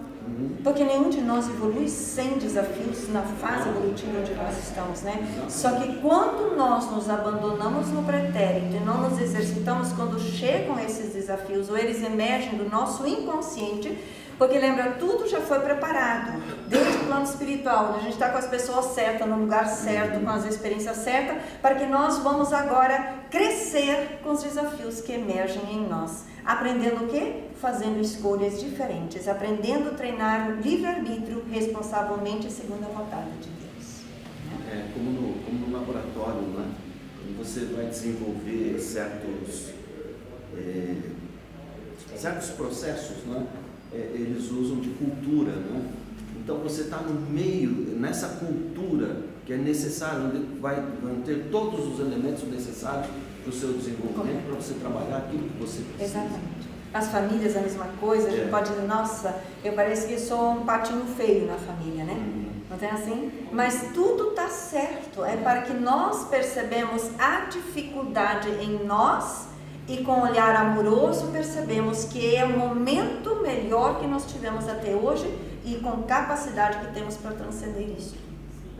Porque nenhum de nós evolui sem desafios na fase evolutiva onde nós estamos, né? Só que quando nós nos abandonamos no pretérito e não nos exercitamos quando chegam esses desafios, ou eles emergem do nosso inconsciente, porque lembra, tudo já foi preparado, desde o plano espiritual, a gente está com as pessoas certas, no lugar certo, com as experiências certas, para que nós vamos agora crescer com os desafios que emergem em nós. Aprendendo o quê? Fazendo escolhas diferentes, aprendendo a treinar o livre-arbítrio responsavelmente segundo a vontade de Deus. É como no laboratório, né? Quando você vai desenvolver certos processos, né? Eles usam de cultura, né? Então você está no meio, nessa cultura que é necessário, onde vão ter todos os elementos necessários para o seu desenvolvimento, para você trabalhar aquilo que você precisa. Exatamente. As famílias, a mesma coisa, a gente pode dizer, nossa, eu pareço que sou um patinho feio na família, né? Não tem assim? Mas tudo está certo, é para que nós percebemos a dificuldade em nós e com um olhar amoroso percebemos que é o momento melhor que nós tivemos até hoje e com capacidade que temos para transcender isso.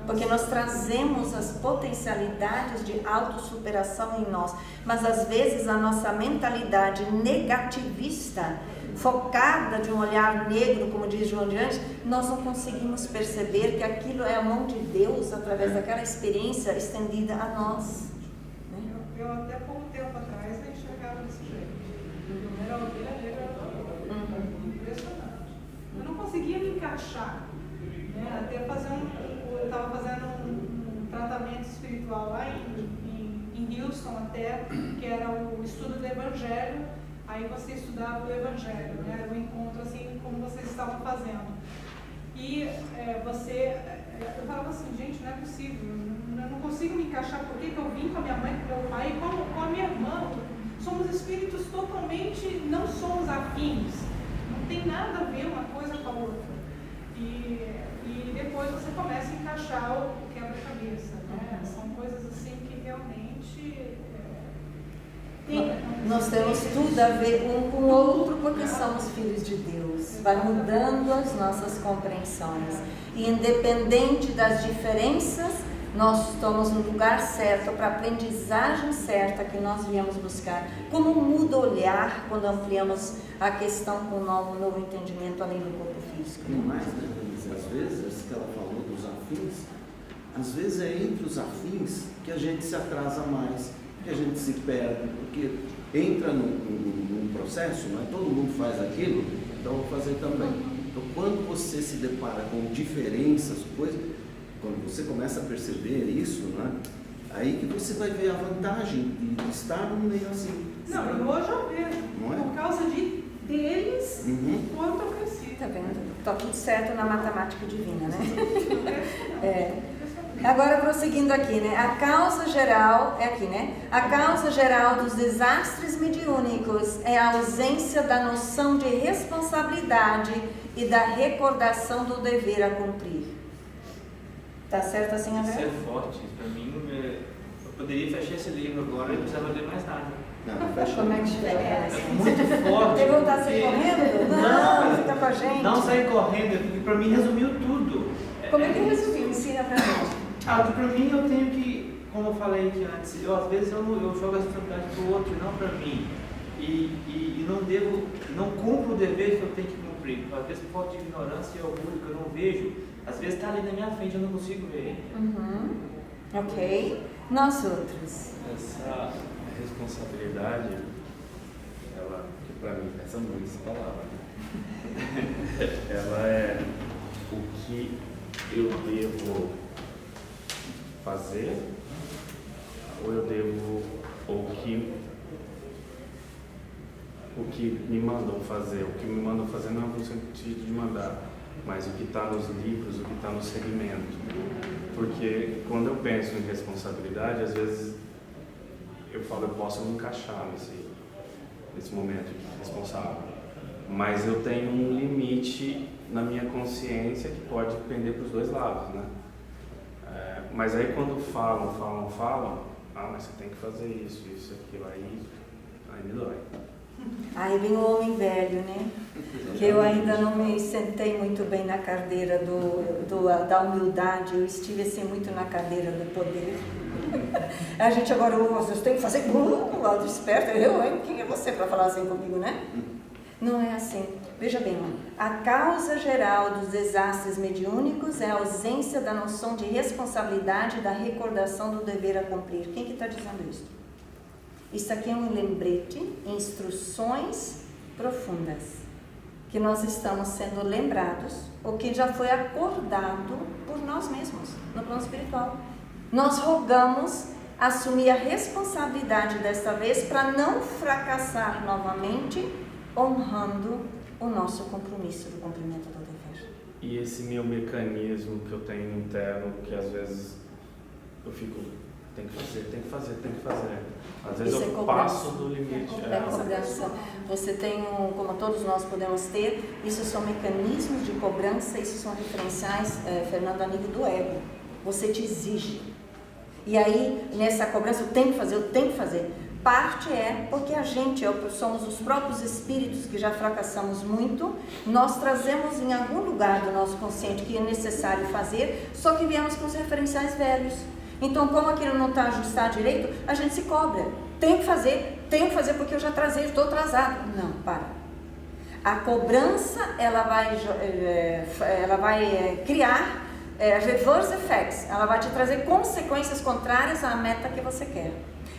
Porque nós trazemos as potencialidades de autossuperação em nós, mas às vezes a nossa mentalidade negativista, focada de um olhar negro, como diz João de Anjos, nós não conseguimos perceber que aquilo é a mão de Deus através daquela experiência estendida a nós. Eu até pouco tempo atrás eu enxergava desse jeito. Eu era ovelha negra, impressionante. Eu não conseguia me encaixar, né? Até eu estava fazendo um tratamento espiritual lá em Houston até, que era o estudo do Evangelho. Aí você estudava o Evangelho, né? Era um encontro assim como vocês estavam fazendo. E eu falava assim, gente, não é possível, eu não consigo me encaixar, porque eu vim com a minha mãe, com meu pai e com a minha irmã. Somos espíritos totalmente, não somos afins, não tem nada a ver uma coisa com a E depois você começa a encaixar o quebra-cabeça, né? São coisas assim que realmente nós temos tudo a ver um com o outro porque somos filhos de Deus. Vai mudando as nossas compreensões. E independente das diferenças, nós estamos no lugar certo, para a aprendizagem certa que nós viemos buscar. Como muda o olhar quando ampliamos a questão com um novo entendimento além do corpo físico? E mais, né, às vezes, que ela falou dos afins, às vezes é entre os afins que a gente se atrasa mais, que a gente se perde, porque entra num processo, não é? Todo mundo faz aquilo, então eu vou fazer também. Então, quando você se depara com diferenças, coisas, quando você começa a perceber isso, né, aí que você vai ver a vantagem de estar no meio assim. Não, e hoje eu vejo, Não é? por causa deles, quanto eu cresci. Tá vendo? Tá tudo certo na matemática divina, né? Agora, prosseguindo aqui, né? A causa geral, é aqui, né? A causa geral dos desastres mediúnicos é a ausência da noção de responsabilidade e da recordação do dever a cumprir. Tá certo assim, André? Isso é forte. Para mim, eu poderia fechar esse livro agora e não precisava ler mais nada. Não, fecha. Como é que chega? É muito forte. Tem vontade de sair correndo? Não, fica com a gente. Não sair correndo, porque para mim resumiu tudo. Como é que resumiu? Ensina pra gente. Para mim eu tenho que, como eu falei aqui antes, às vezes eu jogo a responsabilidade para o outro e não para mim. E não cumpro o dever que eu tenho que cumprir. Às vezes por falta de ignorância e orgulho que eu não vejo, às vezes está ali na minha frente, eu não consigo ver. Ok. Nós outros. Essa responsabilidade, ela, que para mim pesa muito essa palavra, ela é o que eu devo fazer ou o que me mandam fazer. O que me mandam fazer não é no sentido de mandar, mas o que está nos livros, o que está no segmento. Porque quando eu penso em responsabilidade, às vezes eu falo, eu posso me encaixar nesse momento de responsável, mas eu tenho um limite na minha consciência que pode pender para os dois lados, né? Mas aí quando falam, mas você tem que fazer isso, aquilo, aí me dói. Aí vem o homem velho, né? Que eu ainda não me sentei muito bem na cadeira da humildade, eu estive assim muito na cadeira do poder. A gente agora, vocês têm que fazer lado esperto, quem é você para falar assim comigo, né? Não é assim. Veja bem, a causa geral dos desastres mediúnicos é a ausência da noção de responsabilidade e da recordação do dever a cumprir. Quem que está dizendo isso? Isso aqui é um lembrete, instruções profundas, que nós estamos sendo lembrados, o que já foi acordado por nós mesmos, no plano espiritual. Nós rogamos assumir a responsabilidade desta vez para não fracassar novamente, honrando o nosso compromisso do cumprimento do dever. E esse meu mecanismo que eu tenho interno, que às vezes eu fico, tem que fazer. Às vezes isso eu passo do limite. É cobrança. Você tem como todos nós podemos ter, isso são mecanismos de cobrança, isso são referenciais, Fernando, amigo do ego. Você te exige. E aí, nessa cobrança, eu tenho que fazer. Parte é porque a gente, somos os próprios espíritos que já fracassamos muito, nós trazemos em algum lugar do nosso consciente que é necessário fazer, só que viemos com os referenciais velhos. Então, como aquilo não está ajustado direito, a gente se cobra. Tenho que fazer porque eu já estou atrasado. Não, para. A cobrança, ela vai criar reverse effects, ela vai te trazer consequências contrárias à meta que você quer.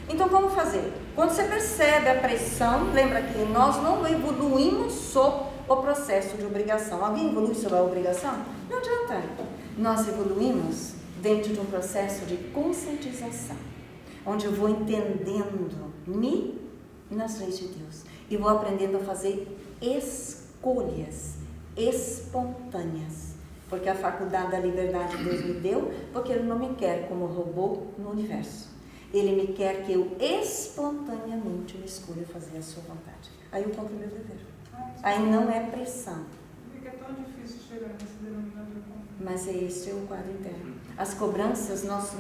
Então, como fazer? Quando você percebe a pressão, lembra que nós não evoluímos sob o processo de obrigação. Alguém evolui sobre a obrigação? Não adianta. Nós evoluímos dentro de um processo de conscientização, onde eu vou entendendo-me nas leis de Deus e vou aprendendo a fazer escolhas espontâneas, porque a faculdade da liberdade Deus me deu, porque Ele não me quer como robô no universo. Ele me quer que eu espontaneamente escolha fazer a sua vontade. Aí eu cumpro o meu dever. Aí não é pressão. porque é tão difícil chegar nesse denominador comum. Mas este é o quadro interno. As cobranças, nós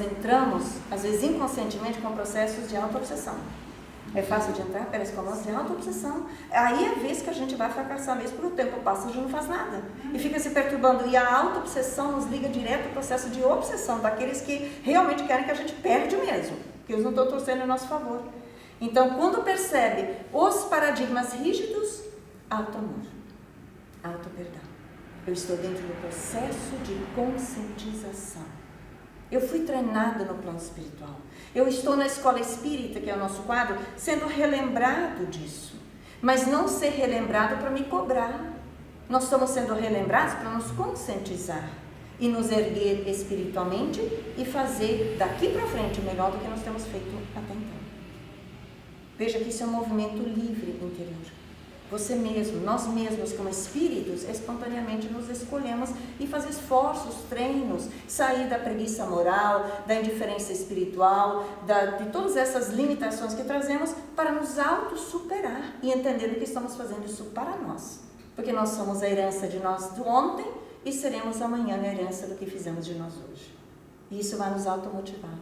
entramos, às vezes inconscientemente, com processos de auto-obsessão. É fácil de entrar pelas cobranças de auto-obsessão. Aí é a vez que a gente vai fracassar mesmo, porque o tempo passa e a gente não faz nada. E fica se perturbando. E a auto-obsessão nos liga direto ao processo de obsessão, daqueles que realmente querem que a gente perde mesmo, que eles não estão torcendo em nosso favor. Então, quando percebe os paradigmas rígidos, auto-amor, auto-perdão. Eu estou dentro do processo de conscientização. Eu fui treinada no plano espiritual. Eu estou na escola espírita, que é o nosso quadro, sendo relembrado disso. Mas não ser relembrado para me cobrar. Nós estamos sendo relembrados para nos conscientizar e nos erguer espiritualmente e fazer daqui para frente o melhor do que nós temos feito até então. Veja que isso é um movimento livre interior. Você mesmo, nós mesmos como espíritos, espontaneamente nos escolhemos e fazer esforços, treinos, sair da preguiça moral, da indiferença espiritual, de todas essas limitações que trazemos para nos auto-superar e entender que estamos fazendo isso para nós. Porque nós somos a herança de nós do ontem e seremos amanhã a herança do que fizemos de nós hoje. E isso vai nos automotivar,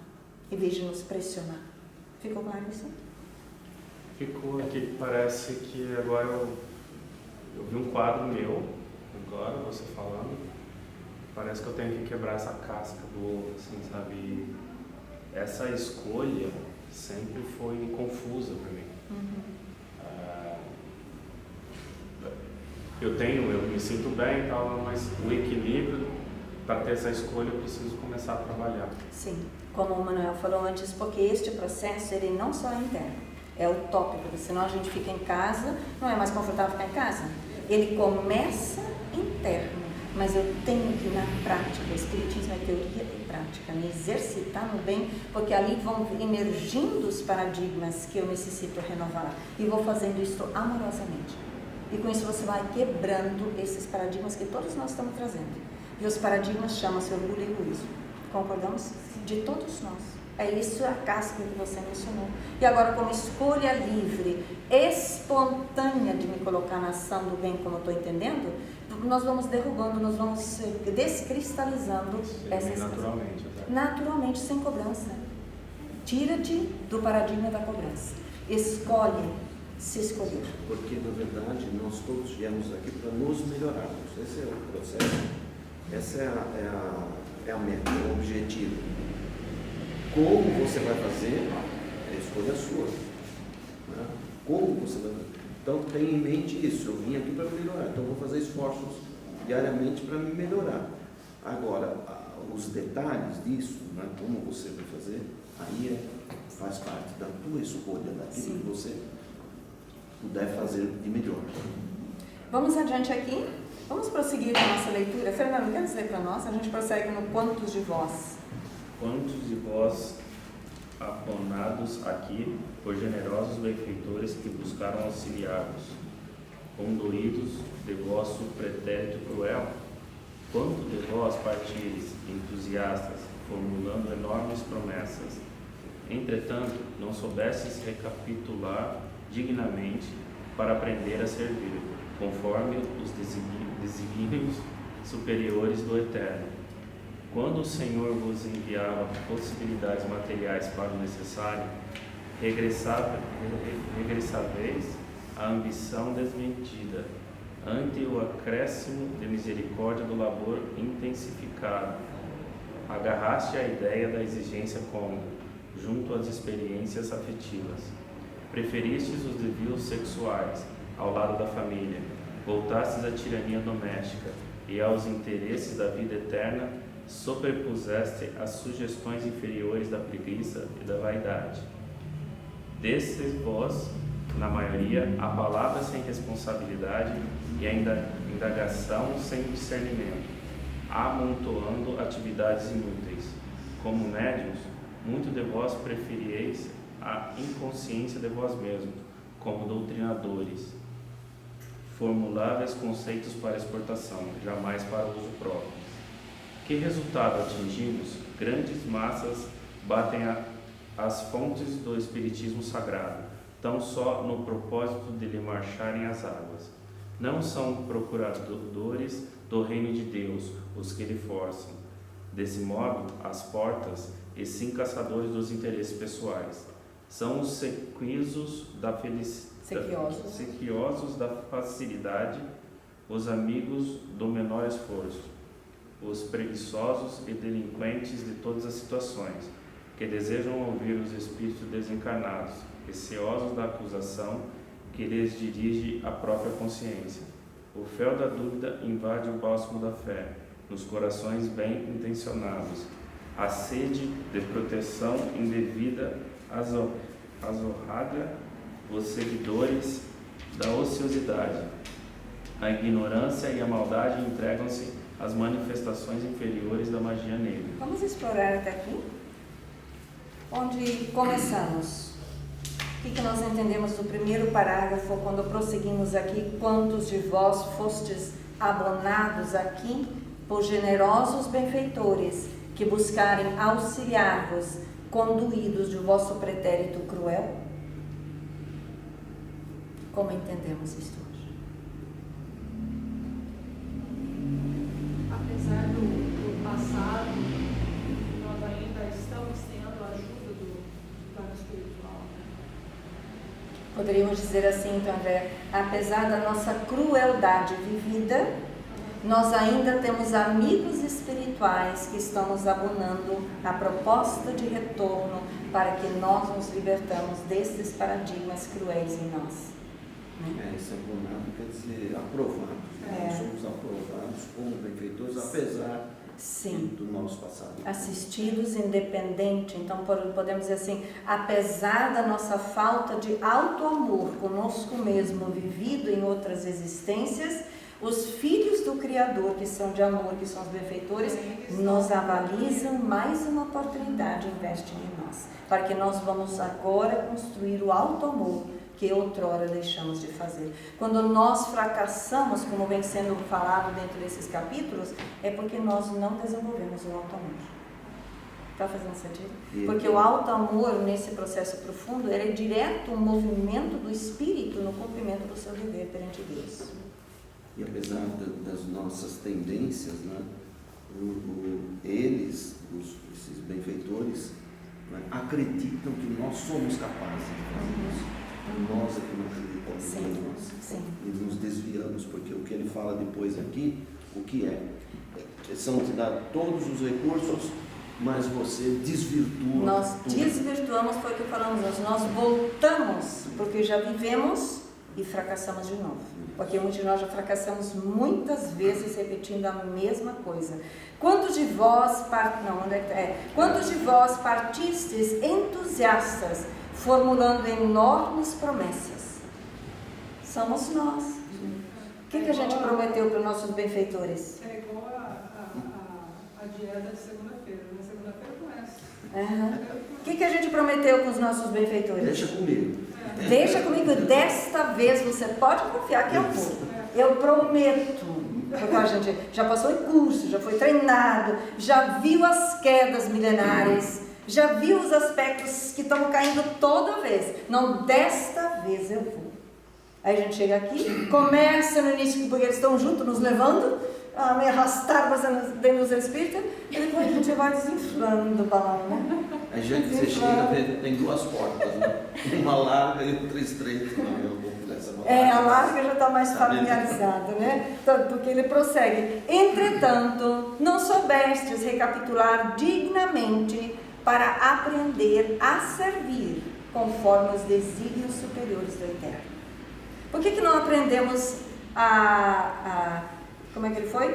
em vez de nos pressionar. Ficou claro isso? Ficou aqui, parece que agora eu vi um quadro meu, agora você falando, parece que eu tenho que quebrar essa casca do ovo, assim, sabe? E essa escolha sempre foi confusa para mim. Eu me sinto bem e tal, mas o equilíbrio, para ter essa escolha, eu preciso começar a trabalhar. Sim, como o Manuel falou antes, porque este processo, ele não só é interno. É utópico, porque senão a gente fica em casa, não é mais confortável ficar em casa. Ele começa interno, mas eu tenho que ir na prática. O Espiritismo é teoria e prática, me exercitar no bem, porque ali vão emergindo os paradigmas que eu necessito renovar. E vou fazendo isso amorosamente. E com isso você vai quebrando esses paradigmas que todos nós estamos trazendo. E os paradigmas chamam-se orgulho e egoísmo. Concordamos? De todos nós. É isso a casca que você mencionou. E agora, como escolha livre, espontânea de me colocar na ação do bem, como eu estou entendendo, nós vamos derrubando, nós vamos descristalizando essas naturalmente, coisas. Naturalmente, sem cobrança. Tira-te do paradigma da cobrança. Escolhe se escolher. Porque, na verdade, nós todos viemos aqui para nos melhorarmos. Esse é o processo. Essa é a meta, é o objetivo. Como você vai fazer, é escolha sua. Né? Como você vai fazer. Então, tenha em mente isso. Eu vim aqui para melhorar. Então, vou fazer esforços diariamente para me melhorar. Agora, os detalhes disso, né? Como você vai fazer, aí faz parte da tua escolha, daquilo que você puder fazer de melhor. Vamos adiante aqui. Vamos prosseguir com a nossa leitura. Fernando, quer dizer para nós? A gente prossegue no Quantos de Vós. Quantos de vós, abonados aqui por generosos benfeitores que buscaram auxiliar-vos, condoídos de vosso pretérito cruel? Quanto de vós partires, entusiastas, formulando enormes promessas, entretanto não soubestes recapitular dignamente para aprender a servir, conforme os desígnios superiores do Eterno? Quando o Senhor vos enviava possibilidades materiais para o necessário, regressaveis à ambição desmentida, ante o acréscimo de misericórdia do labor intensificado. Agarraste a ideia da exigência como, junto às experiências afetivas. Preferistes os desvios sexuais ao lado da família, voltastes à tirania doméstica e aos interesses da vida eterna sobrepuseste as sugestões inferiores da preguiça e da vaidade. Desses vós, na maioria, há palavras sem responsabilidade e ainda indagação sem discernimento, amontoando atividades inúteis. Como médiuns, muito de vós preferieis a inconsciência de vós mesmos, como doutrinadores. Formuláveis conceitos para exportação, jamais para uso próprio. Que resultado atingimos? Grandes massas batem as fontes do Espiritismo Sagrado, tão só no propósito de lhe marcharem as águas. Não são procuradores do reino de Deus os que lhe forçam. Desse modo, as portas, e sim caçadores dos interesses pessoais. São os sequiosos da facilidade, os amigos do menor esforço, os preguiçosos e delinquentes de todas as situações, que desejam ouvir os espíritos desencarnados, receosos da acusação que lhes dirige a própria consciência. O fel da dúvida invade o bálsamo da fé, nos corações bem intencionados. A sede de proteção indevida azorraga os seguidores da ociosidade. A ignorância e a maldade entregam-se às manifestações inferiores da magia negra. Vamos explorar até aqui? Onde começamos? O que nós entendemos do primeiro parágrafo quando prosseguimos aqui? Quantos de vós fostes abonados aqui por generosos benfeitores que buscarem auxiliar-vos, conduídos de vosso pretérito cruel? Como entendemos isto hoje? Apesar do passado, nós ainda estamos tendo a ajuda do plano espiritual. Poderíamos dizer assim, então, André, apesar da nossa crueldade vivida, nós ainda temos amigos espirituais que estão nos abonando a proposta de retorno para que nós nos libertamos destes paradigmas cruéis em nós. Esse abonado quer dizer aprovados. Nós somos aprovados como benfeitores, apesar do nosso passado. Assistidos, independente. Então podemos dizer assim, apesar da nossa falta de auto-amor conosco mesmo, vivido em outras existências, os filhos do Criador, que são de amor, que são os benfeitores, nos avalizam mais uma oportunidade, investem em nós, para que nós vamos agora construir o auto-amor que outrora deixamos de fazer. Quando nós fracassamos, como vem sendo falado dentro desses capítulos, é porque nós não desenvolvemos o auto-amor. Está fazendo sentido? Porque o auto-amor, nesse processo profundo, ele é direto um movimento do espírito no cumprimento do seu dever perante Deus. E apesar das nossas tendências, né, eles, esses benfeitores, né, acreditam que nós somos capazes de fazer isso. Nós é que não acreditamos em nós. E nos desviamos, porque o que ele fala depois aqui, o que é? São te dados todos os recursos, mas você desvirtua. Nós desvirtuamos, foi o que falamos, nós voltamos, porque já vivemos e fracassamos de novo. Porque muitos de nós já fracassamos muitas vezes repetindo a mesma coisa. Quantos de vós partistes entusiastas, formulando enormes promessas? Somos nós. O que a gente prometeu para os nossos benfeitores? É igual a dieta de segunda-feira. Na segunda-feira começa. O que a gente prometeu com os nossos benfeitores? Deixa comigo. Deixa comigo, desta vez você pode confiar que eu vou. Eu prometo. Porque a gente já passou em curso, já foi treinado, já viu as quedas milenares, já viu os aspectos que estão caindo toda vez. Não, desta vez eu vou. Aí a gente chega aqui, começa no início, porque eles estão juntos, nos levando, a me arrastar dentro dos espíritos, e depois a gente vai desinflando o balão, né? A gente, você chega, tem duas portas, né? Uma larga e outra estreita. A larga já está mais familiarizada, né? Porque ele prossegue. Entretanto, não soubestes recapitular dignamente para aprender a servir conforme os desígnios superiores do Eterno. Por que não aprendemos como é que ele foi?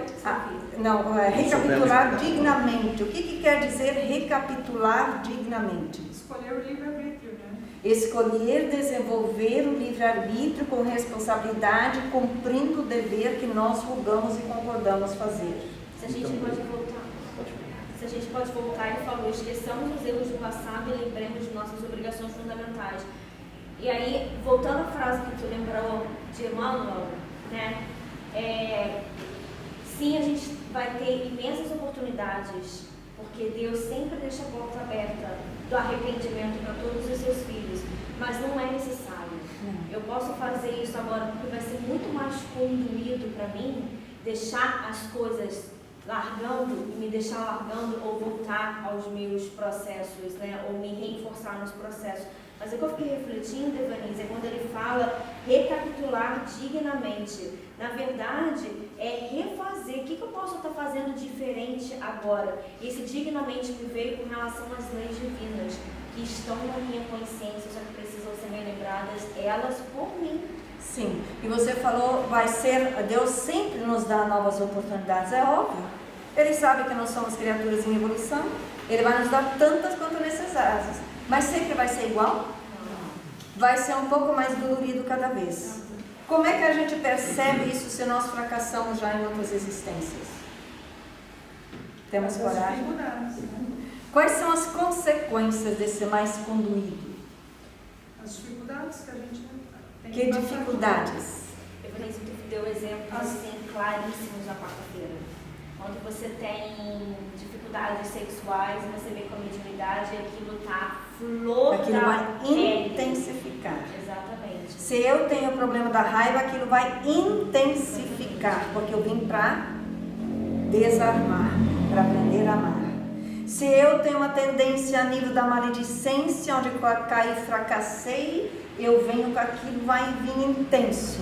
Recapitular dignamente. O que quer dizer recapitular dignamente? Escolher o livre-arbítrio, né? Escolher desenvolver o livre-arbítrio com responsabilidade, cumprindo o dever que nós julgamos e concordamos fazer. Se a gente pode voltar, ele falou, esqueçamos os erros do passado e lembremos de nossas obrigações fundamentais. E aí, voltando à frase que tu lembrou de Emmanuel, né? Sim, a gente vai ter imensas oportunidades, porque Deus sempre deixa a porta aberta do arrependimento para todos os seus filhos, mas não é necessário. Eu posso fazer isso agora porque vai ser muito mais conduído para mim deixar as coisas largando e me deixar largando ou voltar aos meus processos, né? Ou me reforçar nos processos. Mas o que eu fiquei refletindo, Evanise, é quando ele fala recapitular dignamente. Na verdade, é refazer. O que eu posso estar fazendo diferente agora? Esse dignamente me veio com relação às leis divinas, que estão na minha consciência, só que precisam ser relembradas, elas por mim. Sim, e você falou, Deus sempre nos dá novas oportunidades, é óbvio. Ele sabe que nós somos criaturas em evolução, Ele vai nos dar tantas quanto necessárias. Mas sempre vai ser igual? Vai ser um pouco mais dolorido cada vez. Como é que a gente percebe isso se nós fracassamos já em outras existências? Temos coragem? Quais são as consequências de ser mais conduído? As dificuldades que a gente tem. Que dificuldades? Evanise, tu deu exemplos assim, claríssimos na quarta-feira. Quando você tem dificuldades sexuais, você vê com a mediunidade, aquilo está flor aquilo da vai pele. intensificar. Exatamente. Se eu tenho o problema da raiva, aquilo vai intensificar, porque eu vim para desarmar, para aprender a amar. Se eu tenho uma tendência a nível da maledicência, onde eu caí e fracassei, eu venho com aquilo, vai vir intenso.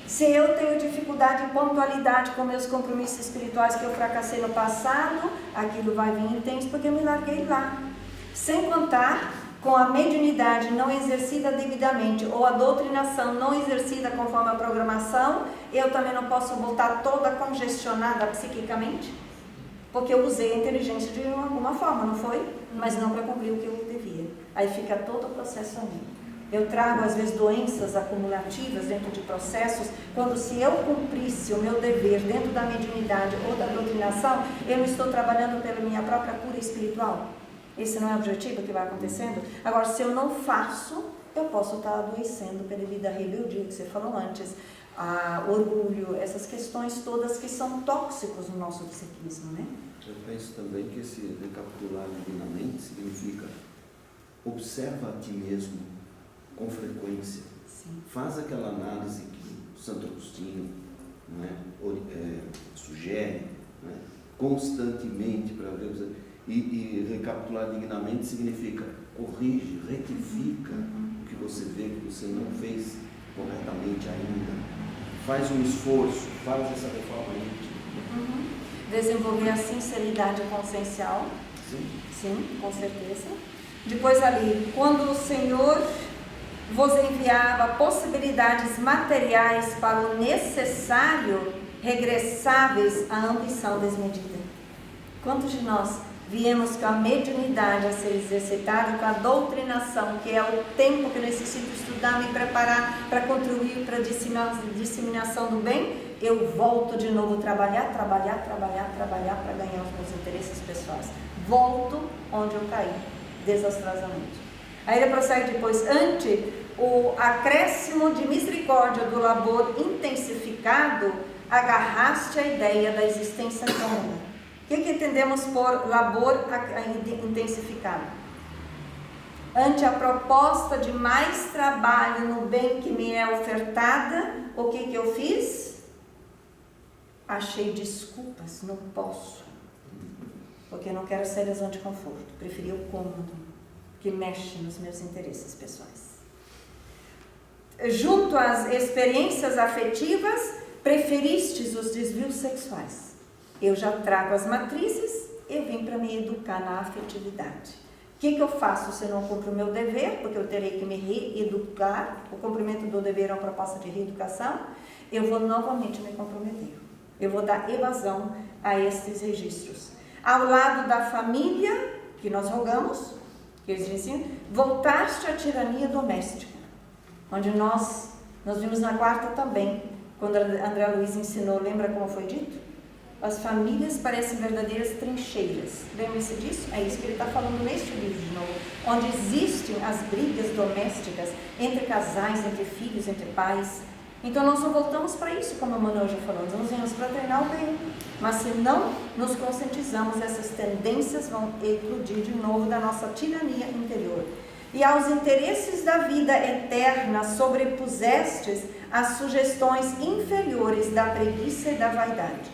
Se eu tenho dificuldade de pontualidade com meus compromissos espirituais que eu fracassei no passado, aquilo vai vir intenso porque eu me larguei lá. Sem contar com a mediunidade não exercida devidamente ou a doutrinação não exercida conforme a programação, eu também não posso voltar toda congestionada psiquicamente, porque eu usei a inteligência de alguma forma, não foi? Mas não para cumprir o que eu devia. Aí fica todo o processo a mim. Eu trago, às vezes, doenças acumulativas dentro de processos, quando se eu cumprisse o meu dever dentro da mediunidade ou da doutrinação, eu não estou trabalhando pela minha própria cura espiritual. Esse não é o objetivo que vai acontecendo? Agora, se eu não faço, eu posso estar adoecendo pela vida rebeldia, que você falou antes, orgulho, essas questões todas que são tóxicos no nosso psiquismo, né? Eu penso também que esse recapitular divinamente significa observa a ti mesmo com frequência. Sim. Faz aquela análise que Santo Agostinho, não é, sugere, não é, constantemente para ver. E recapitular dignamente significa corrige, retifica o que você vê que você não fez corretamente ainda. Faz um esforço, faz essa reforma íntima. Desenvolver a sinceridade consciencial. Sim. Sim, com certeza. Depois ali, quando o Senhor vos enviava possibilidades materiais para o necessário, regressáveis à ambição desmedida. Quantos de nós viemos com a mediunidade a ser exercitada, com a doutrinação, que é o tempo que eu necessito estudar, me preparar para contribuir para a disseminação do bem, eu volto de novo trabalhar para ganhar os meus interesses pessoais. Volto onde eu caí, desastrosamente. Aí ele prossegue depois, ante o acréscimo de misericórdia do labor intensificado, agarraste a ideia da existência comum. O que entendemos por labor intensificado? Ante a proposta de mais trabalho no bem que me é ofertada, o que eu fiz? Achei desculpas, não posso, porque eu não quero sair da zona de conforto, preferi o cômodo, que mexe nos meus interesses pessoais. Junto às experiências afetivas, preferistes os desvios sexuais. Eu já trago as matrizes, eu vim para me educar na afetividade. O que eu faço se eu não cumpro o meu dever? Porque eu terei que me reeducar. O cumprimento do dever é uma proposta de reeducação. Eu vou novamente me comprometer. Eu vou dar evasão a estes registros. Ao lado da família, que nós rogamos, que eles ensinam, voltaste à tirania doméstica, onde nós vimos na quarta também, quando André Luiz ensinou, lembra como foi dito? As famílias parecem verdadeiras trincheiras. Lembra-se disso? É isso que ele está falando neste livro de novo, onde existem as brigas domésticas entre casais, entre filhos, entre pais. Então nós não voltamos para isso, como a Manuel já falou, nós viemos para treinar o bem. Mas se não nos conscientizamos, essas tendências vão eclodir de novo da nossa tirania interior. e aos interesses da vida eterna sobrepusestes as sugestões inferiores da preguiça e da vaidade.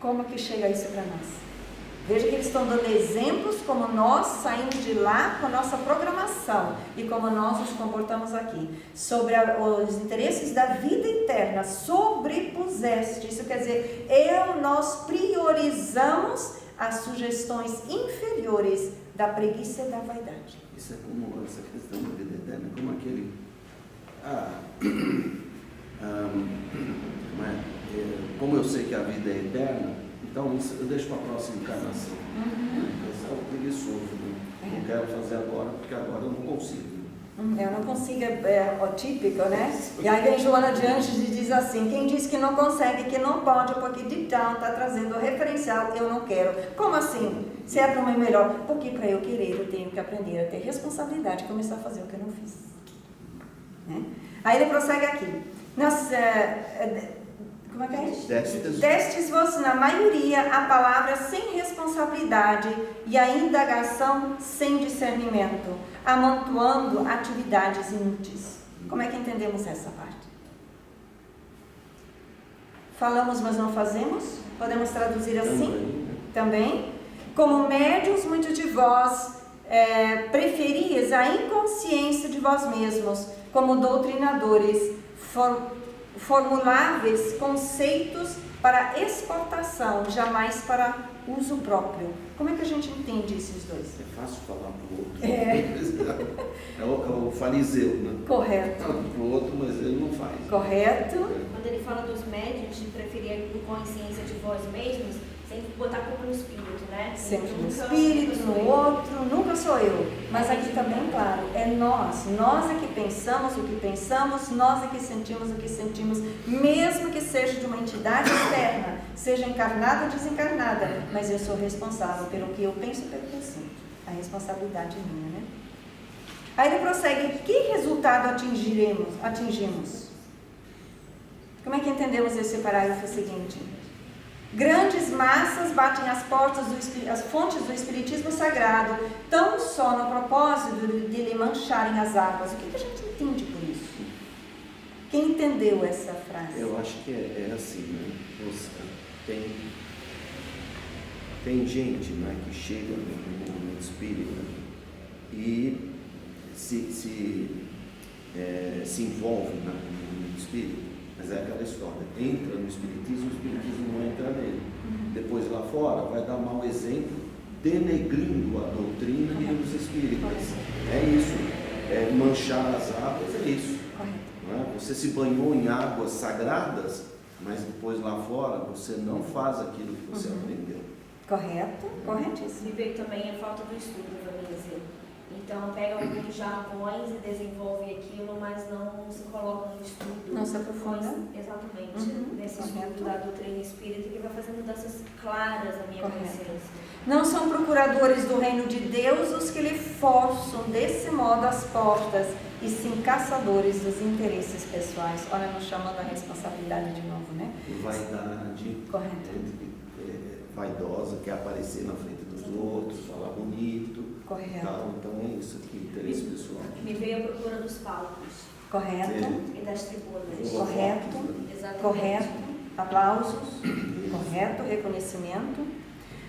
Como que chega isso para nós? Veja que eles estão dando exemplos como nós saímos de lá com a nossa programação e como nós nos comportamos aqui. Sobre os interesses da vida eterna, sobrepuseste. Isso quer dizer, nós priorizamos as sugestões inferiores da preguiça e da vaidade. Isso é como essa questão da vida eterna, como aquele... como eu sei que a vida é eterna, então isso eu deixo para a próxima encarnação. Esse é o preguiçoso, não quero fazer agora, porque agora eu não consigo. Eu não consigo, é o típico, né? E aí vem Joana de Anjos e diz assim: quem diz que não consegue, que não pode, porque de então está trazendo o referencial, eu não quero. Como assim? Se é para o meu melhor, porque para eu querer eu tenho que aprender a ter responsabilidade e começar a fazer o que eu não fiz. Né? Aí ele prossegue aqui. Como é que é? Destes-vos na maioria a palavra sem responsabilidade e a indagação sem discernimento, amontoando atividades inúteis. Como é que entendemos essa parte? Falamos, mas não fazemos? Podemos traduzir assim? Também. Como médiuns, muitos de vós preferis a inconsciência de vós mesmos, como doutrinadores, formuláveis conceitos para exportação, jamais para uso próprio. Como é que a gente entende esses dois? É fácil falar para o outro. É o fariseu, né? Correto. Fala para o outro, mas ele não faz. Correto. Quando ele fala dos médios, de preferir a consciência de vós mesmos, sem botar culpa no espírito, né? Sempre no espírito, no outro, nunca sou eu. Mas aqui também, claro, é nós é que pensamos o que pensamos, nós é que sentimos o que sentimos, mesmo que seja de uma entidade externa, seja encarnada ou desencarnada, mas eu sou responsável pelo que eu penso e pelo que eu sinto. A responsabilidade é minha, né? Aí ele prossegue: que resultado atingimos? Como é que entendemos esse parágrafo seguinte? Grandes massas batem as fontes do Espiritismo Sagrado, tão só no propósito de lhe mancharem as águas. O que a gente entende por isso? Quem entendeu essa frase? Eu acho que é assim, né? Tem gente, né, que chega no movimento espírita e se envolve no movimento espírita. Mas é aquela história, entra no espiritismo, o espiritismo não entra nele. Depois lá fora vai dar mau exemplo, denegrindo a doutrina e os espíritas. É isso, manchar as águas, é isso. Não é? Você se banhou em águas sagradas, mas depois lá fora você não faz aquilo que você aprendeu. Correto, corretíssimo. Me veio também a falta do estudo, vamos dizer. Então, pega alguns jargões e desenvolve aquilo, mas não se coloca no estudo. Não se aprofunda. Exatamente. Nesse estudo da doutrina espírita, que vai fazer mudanças claras na minha consciência. Não são procuradores do reino de Deus os que lhe forçam desse modo as portas, e sim caçadores dos interesses pessoais. Olha, nos chamando a responsabilidade de novo, né? Vaidade. Correto. Vaidosa, quer aparecer na frente dos outros, falar bonito. Correto. Tal. Então é isso aqui, interesse pessoal. Me veio a procura dos palcos. Correto. E das tribunas. Correto. Exatamente. Correto. Aplausos. Correto. Reconhecimento.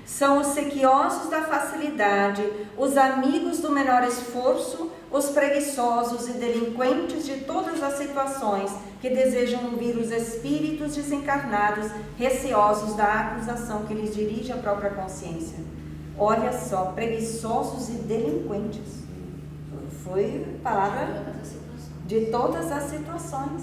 São os sequiosos da facilidade, os amigos do menor esforço, os preguiçosos e delinquentes de todas as situações que desejam ouvir os espíritos desencarnados, receosos da acusação que lhes dirige a própria consciência. Olha só, preguiçosos e delinquentes. Foi palavra de todas as situações.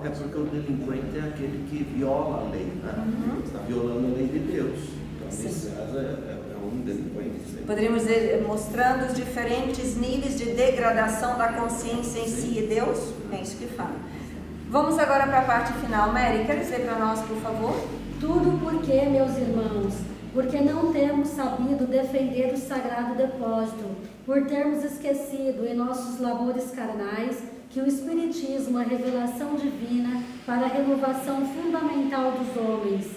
É porque o delinquente é aquele que viola a lei, né? Está violando a lei de Deus. Então, nesse caso, é um delinquente. Poderíamos dizer, mostrando os diferentes níveis de degradação da consciência em si e Deus. É isso que fala. Vamos agora para a parte final. Mary, quer dizer para nós, por favor? Tudo porque, meus irmãos, porque não temos sabido defender o sagrado depósito, por termos esquecido em nossos labores carnais que o Espiritismo é a revelação divina para a renovação fundamental dos homens.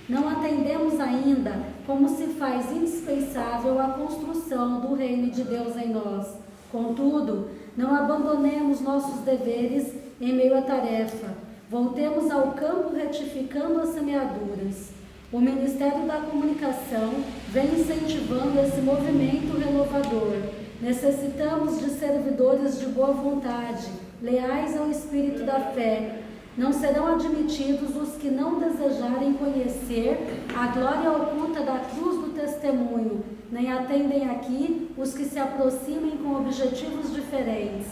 Não atendemos ainda como se faz indispensável a construção do reino de Deus em nós. Contudo, não abandonemos nossos deveres em meio à tarefa. Voltemos ao campo retificando as semeaduras. O Ministério da Comunicação vem incentivando esse movimento renovador. Necessitamos de servidores de boa vontade, leais ao espírito da fé. Não serão admitidos os que não desejarem conhecer a glória oculta da cruz do testemunho, nem atendem aqui os que se aproximem com objetivos diferentes.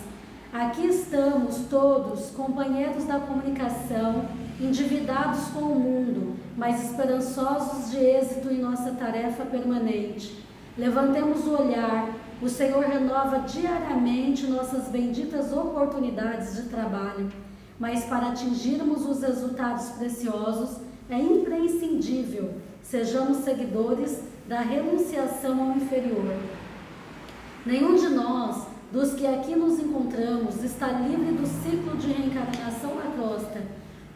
Aqui estamos todos, companheiros da comunicação, endividados com o mundo, mas esperançosos de êxito em nossa tarefa permanente. Levantemos o olhar, o Senhor renova diariamente nossas benditas oportunidades de trabalho, mas para atingirmos os resultados preciosos é imprescindível sejamos seguidores da renunciação ao inferior. Nenhum de nós, dos que aqui nos encontramos, está livre do ciclo de reencarnação na crosta.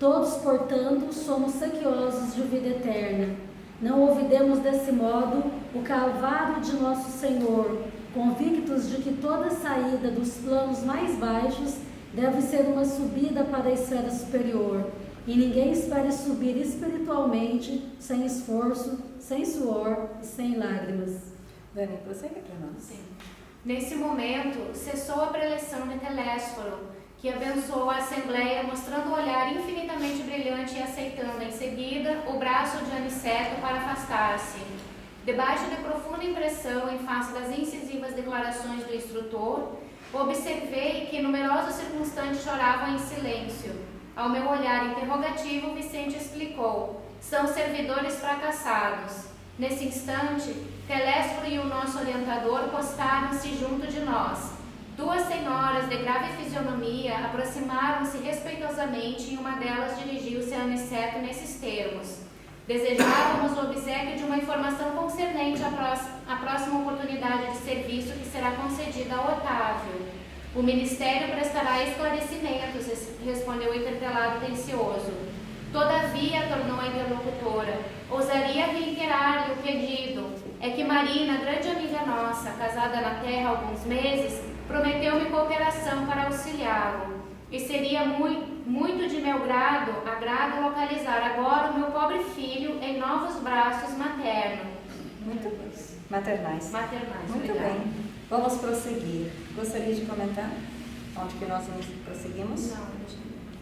Todos, portanto, somos sequiosos de vida eterna. Não ouvidemos desse modo o calvário de nosso Senhor, convictos de que toda saída dos planos mais baixos deve ser uma subida para a esfera superior, e ninguém espere subir espiritualmente sem esforço, sem suor e sem lágrimas. Dani, prossegue para nós. Sim. Nesse momento, cessou a preleção de Telésforo, que abençoou a Assembleia, mostrando um olhar infinitamente brilhante e aceitando em seguida o braço de Aniceto para afastar-se. Debaixo de profunda impressão em face das incisivas declarações do instrutor, observei que numerosos circunstantes choravam em silêncio. Ao meu olhar interrogativo, Vicente explicou: são servidores fracassados. Nesse instante, Telésforo e o nosso orientador postaram-se junto de nós. Duas senhoras de grave fisionomia aproximaram-se respeitosamente e uma delas dirigiu-se a Aniceto nesses termos: desejávamos o obséquio de uma informação concernente à próxima oportunidade de serviço que será concedida ao Otávio. O Ministério prestará esclarecimentos, respondeu o interpelado tencioso. Todavia, tornou a interlocutora, ousaria reiterar-lhe o pedido. É que Marina, grande amiga nossa, casada na terra há alguns meses, prometeu-me cooperação para auxiliá-lo. E seria muito de meu agrado localizar agora o meu pobre filho em novos braços maternos. Muito bem. Maternais. Muito obrigada. bem. Vamos prosseguir. Gostaria de comentar onde que nós prosseguimos? Não,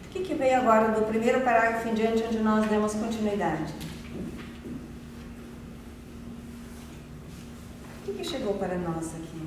O que veio agora do primeiro parágrafo em diante, onde nós demos continuidade? O que chegou para nós aqui?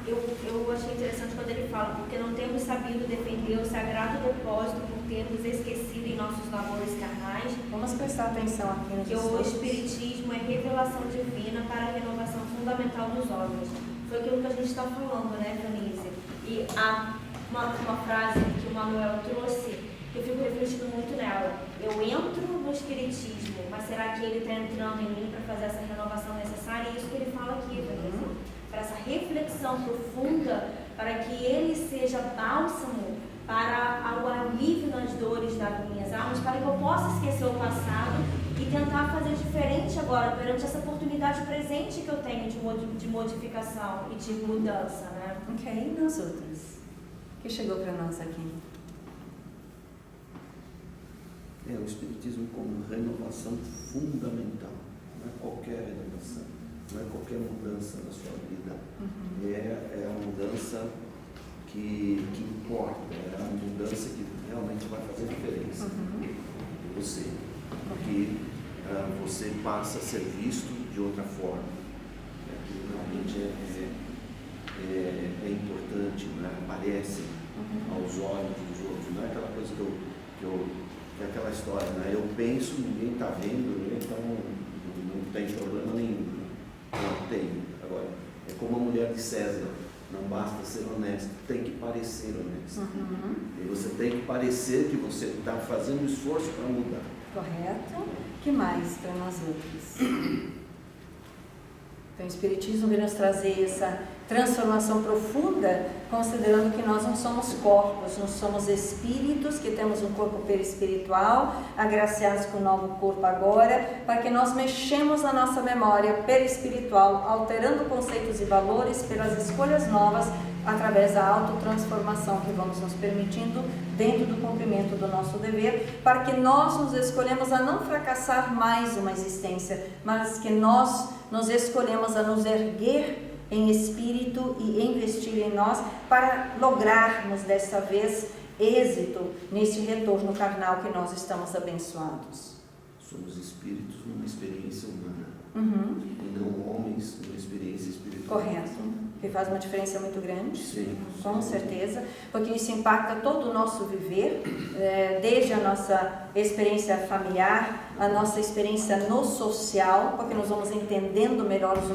Eu achei interessante quando ele fala: porque não temos sabido defender o sagrado depósito por termos esquecido em nossos labores carnais. Vamos prestar atenção aqui nos que o Espiritismo é revelação divina para a renovação fundamental dos homens. Foi aquilo que a gente está falando, né, Vanise? E há uma frase que o Manuel trouxe, que eu fico refletindo muito nela. Eu entro no Espiritismo, mas será que ele está entrando em mim para fazer essa renovação necessária? E isso que ele fala aqui, Vanise. Para essa reflexão profunda, para que ele seja bálsamo para o alívio nas dores das minhas almas, para que eu possa esquecer o passado e tentar fazer diferente agora, perante essa oportunidade presente que eu tenho de modificação e de mudança, né? Ok, e nós outras? O que chegou para nós aqui? O Espiritismo como renovação fundamental, não é qualquer renovação, não é qualquer mudança na sua vida, é a mudança que importa, é a mudança que realmente vai fazer diferença em você, porque você passa a ser visto de outra forma, que realmente é importante, né? Aparece aos olhos dos outros, não é aquela coisa que é aquela história, né? Eu penso, ninguém está vendo, então não tem problema nenhum. Não tem. Agora, é como a mulher de César, não basta ser honesto, tem que parecer honesto. E você tem que parecer que você está fazendo um esforço para mudar. Correto. O que mais para nós outros? Então, o Espiritismo vem nos trazer essa transformação profunda, considerando que nós não somos corpos, nós somos espíritos que temos um corpo perispiritual, agraciados com um novo corpo agora, para que nós mexemos a nossa memória perispiritual, alterando conceitos e valores pelas escolhas novas, através da autotransformação que vamos nos permitindo dentro do cumprimento do nosso dever, para que nós nos escolhemos a não fracassar mais uma existência, mas que nós nos escolhemos a nos erguer em espírito e investir em nós para lograrmos dessa vez êxito neste retorno carnal que nós estamos abençoados. Somos espíritos numa experiência humana, e não homens numa experiência espiritual. Correto, que faz uma diferença muito grande. Sim. Com certeza, porque isso impacta todo o nosso viver, desde a nossa experiência familiar, a nossa experiência no social, porque nós vamos entendendo melhor os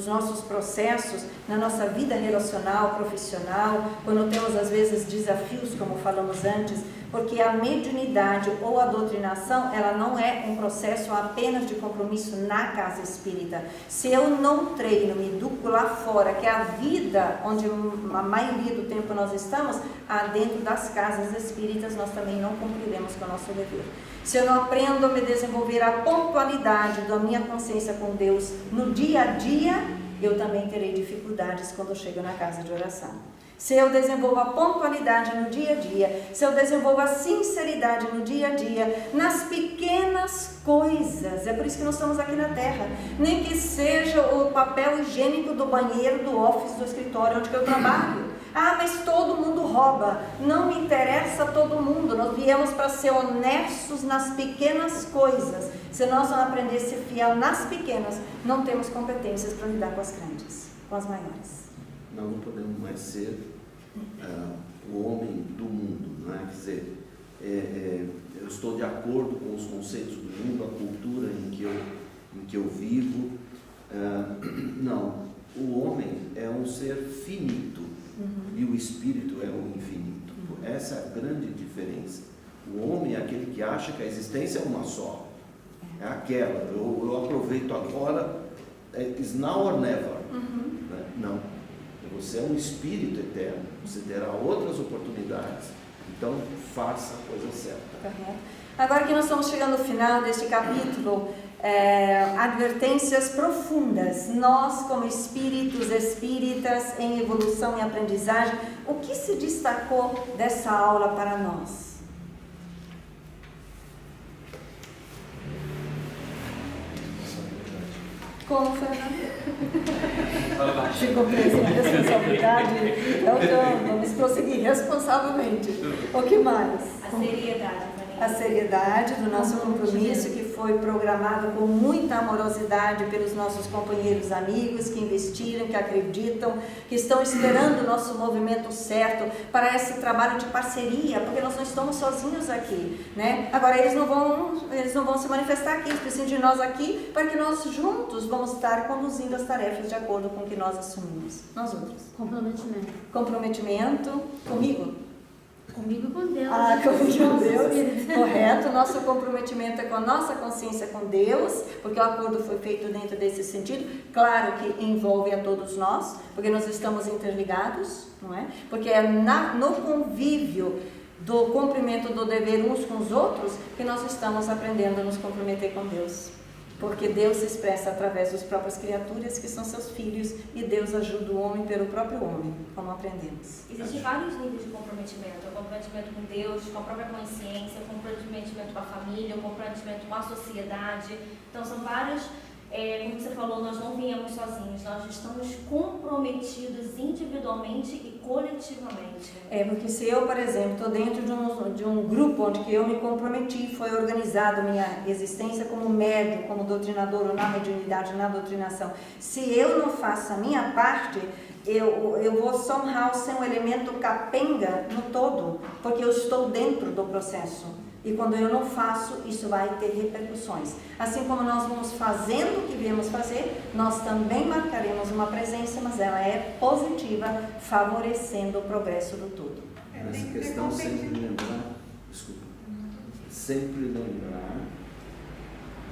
nossos processos na nossa vida relacional, profissional, quando temos às vezes desafios, como falamos antes, porque a mediunidade ou a doutrinação, ela não é um processo apenas de compromisso na casa espírita. Se eu não treino, me educo lá fora, que é a vida onde a maioria do tempo nós estamos, dentro das casas espíritas, nós também não cumpriremos com o nosso dever. Se eu não aprendo a me desenvolver a pontualidade da minha consciência com Deus no dia a dia, eu também terei dificuldades quando eu chego na casa de oração. Se eu desenvolvo a pontualidade no dia a dia, se eu desenvolvo a sinceridade no dia a dia, nas pequenas coisas, é por isso que nós estamos aqui na Terra, nem que seja o papel higiênico do banheiro, do office, do escritório onde eu trabalho. Mas todo mundo rouba. Não me interessa todo mundo. Nós viemos para ser honestos nas pequenas coisas. Se nós não aprender a ser fiel nas pequenas, não temos competências para lidar com as grandes, com as maiores. Nós não podemos mais ser o homem do mundo, não é? Quer dizer, eu estou de acordo com os conceitos do mundo, a cultura em que eu vivo. Não, o homem é um ser finito. E o espírito é o infinito. Essa é a grande diferença. O homem é aquele que acha que a existência é uma só. É aquela. Eu aproveito agora. Is now or never. Né? Não. Você é um espírito eterno. Você terá outras oportunidades. Então, faça a coisa certa. Correto. Agora que nós estamos chegando ao final deste capítulo, advertências profundas. Nós, como espíritos espíritas em evolução e aprendizagem, o que se destacou dessa aula para nós? Como, Fernanda? Ficou preso na responsabilidade? Então, vamos prosseguir responsavelmente. O que mais? A seriedade. A seriedade do nosso compromisso, que foi programado com muita amorosidade pelos nossos companheiros amigos que investiram, que acreditam, que estão esperando o nosso movimento certo para esse trabalho de parceria, porque nós não estamos sozinhos aqui, né? Agora eles não vão se manifestar aqui, eles precisam de nós aqui para que nós juntos vamos estar conduzindo as tarefas de acordo com o que nós assumimos. Nós outros. Comprometimento. Comprometimento comigo. Comigo e com Deus. Comigo com Deus, correto. Nosso comprometimento é com a nossa consciência com Deus, porque o acordo foi feito dentro desse sentido. Claro que envolve a todos nós, porque nós estamos interligados, não é? Porque é no convívio do cumprimento do dever uns com os outros que nós estamos aprendendo a nos comprometer com Deus. Porque Deus se expressa através das próprias criaturas que são seus filhos e Deus ajuda o homem pelo próprio homem, como aprendemos. Existem vários níveis de comprometimento. O comprometimento com Deus, com a própria consciência, o comprometimento com a família, o comprometimento com a sociedade. Então são vários, como você falou, nós não viemos sozinhos, nós estamos comprometidos individualmente e coletivamente. Porque se eu, por exemplo, estou dentro de um grupo onde que eu me comprometi, foi organizado minha existência como médium, como doutrinador ou na mediunidade, na doutrinação. Se eu não faço a minha parte, eu vou somehow ser um elemento capenga no todo, porque eu estou dentro do processo. E quando eu não faço, isso vai ter repercussões. Assim como nós vamos fazendo o que viemos fazer, nós também marcaremos uma presença, mas ela é positiva, favorecendo o progresso do todo. Nessa questão, sempre lembrar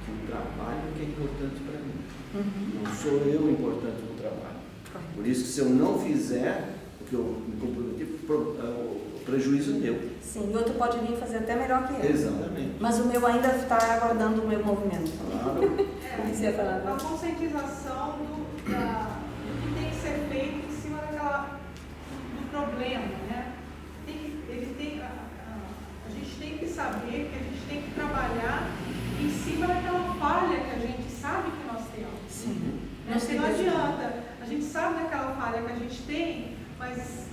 que o trabalho é importante para mim. Não sou eu importante no trabalho. Por isso que se eu não fizer o que eu me comprometi, o prejuízo é meu. Sim, e outro pode vir fazer até melhor que ele. Exatamente. Mas o meu ainda está aguardando o meu movimento. Claro. O que você ia falar? A conscientização do que tem que ser feito em cima do problema, né? A gente tem que saber que a gente tem que trabalhar em cima daquela falha que a gente sabe que nós temos. Sim. Porque não adianta, a gente sabe daquela falha que a gente tem, mas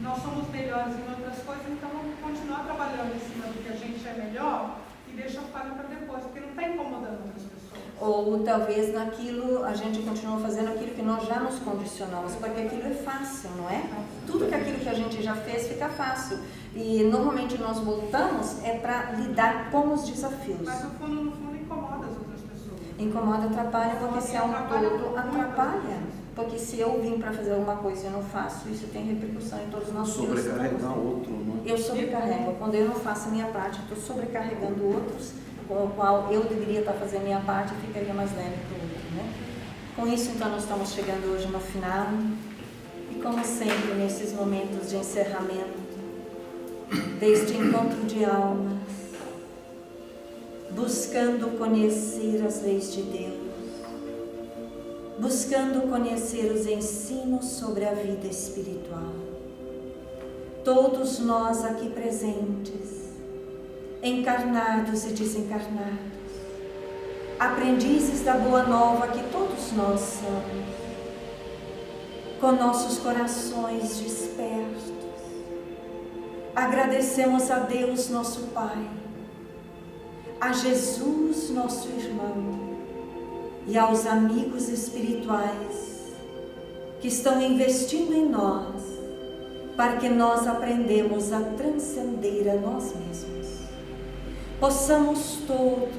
nós somos melhores em outras coisas, então vamos continuar trabalhando em cima do que a gente é melhor e deixa a falha para depois, porque não está incomodando outras pessoas. Ou talvez naquilo a gente continua fazendo aquilo que nós já nos condicionamos, porque aquilo é fácil, não é? Tudo que aquilo que a gente já fez fica fácil. E normalmente nós voltamos para lidar com os desafios. Mas no fundo incomoda as outras pessoas. Incomoda, atrapalha, porque se é um todo, atrapalha. Porque se eu vim para fazer alguma coisa e eu não faço, isso tem repercussão em todos os nossos filhos. Sobrecarregar outro, não é? Eu sobrecarrego. Quando eu não faço a minha parte, estou sobrecarregando outros, com o qual eu deveria estar fazendo a minha parte e ficaria mais leve para o outro, né? Com isso, então, nós estamos chegando hoje no final. E como sempre, nesses momentos de encerramento deste encontro de almas, buscando conhecer as leis de Deus, buscando conhecer os ensinos sobre a vida espiritual. Todos nós aqui presentes, encarnados e desencarnados, aprendizes da Boa Nova que todos nós somos, com nossos corações despertos, agradecemos a Deus nosso Pai, a Jesus nosso irmão e aos amigos espirituais que estão investindo em nós para que nós aprendamos a transcender a nós mesmos. Possamos todos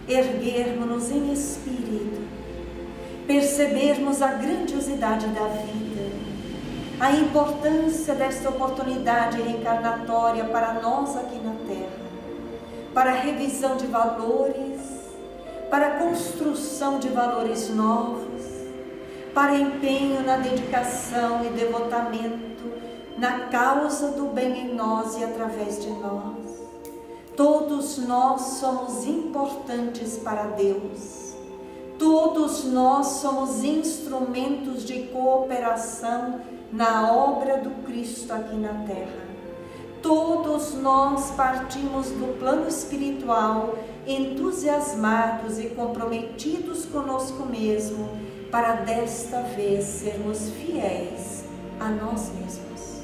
erguermos-nos em espírito, percebermos a grandiosidade da vida, a importância desta oportunidade reencarnatória para nós aqui na Terra, para a revisão de valores, para a construção de valores novos, para empenho na dedicação e devotamento na causa do bem em nós e através de nós. Todos nós somos importantes para Deus. Todos nós somos instrumentos de cooperação na obra do Cristo aqui na Terra. Todos nós partimos do plano espiritual, entusiasmados e comprometidos conosco mesmo, para desta vez sermos fiéis a nós mesmos.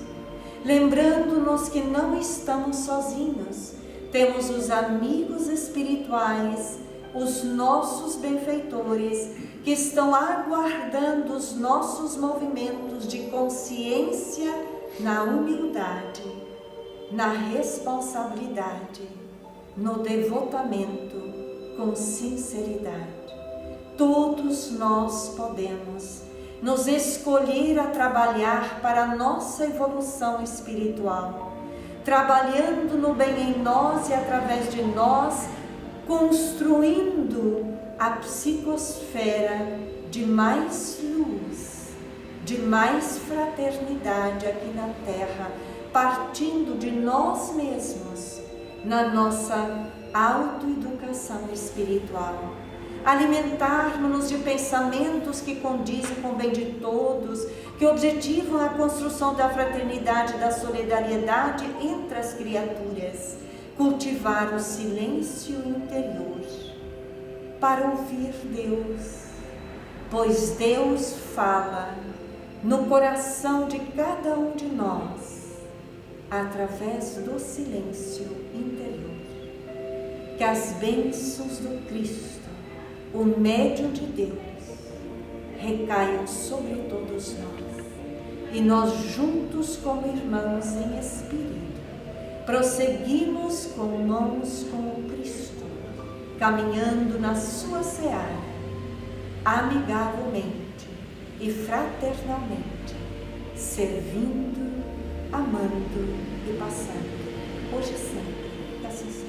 Lembrando-nos que não estamos sozinhos, temos os amigos espirituais, os nossos benfeitores, que estão aguardando os nossos movimentos de consciência na humildade, na responsabilidade, no devotamento com sinceridade. Todos nós podemos nos escolher a trabalhar para a nossa evolução espiritual, trabalhando no bem em nós e através de nós, construindo a psicosfera de mais luz, de mais fraternidade aqui na Terra, partindo de nós mesmos, na nossa autoeducação espiritual. Alimentarmos-nos de pensamentos que condizem com o bem de todos, que objetivam a construção da fraternidade e da solidariedade entre as criaturas. Cultivar o silêncio interior para ouvir Deus, pois Deus fala no coração de cada um de nós, através do silêncio interior. Que as bênçãos do Cristo, o médium de Deus, recaiam sobre todos nós, e nós juntos como irmãos em espírito, prosseguimos com mãos com o Cristo, caminhando na sua seara, amigavelmente e fraternalmente, servindo, amando e passando, hoje e sempre, que assim seja.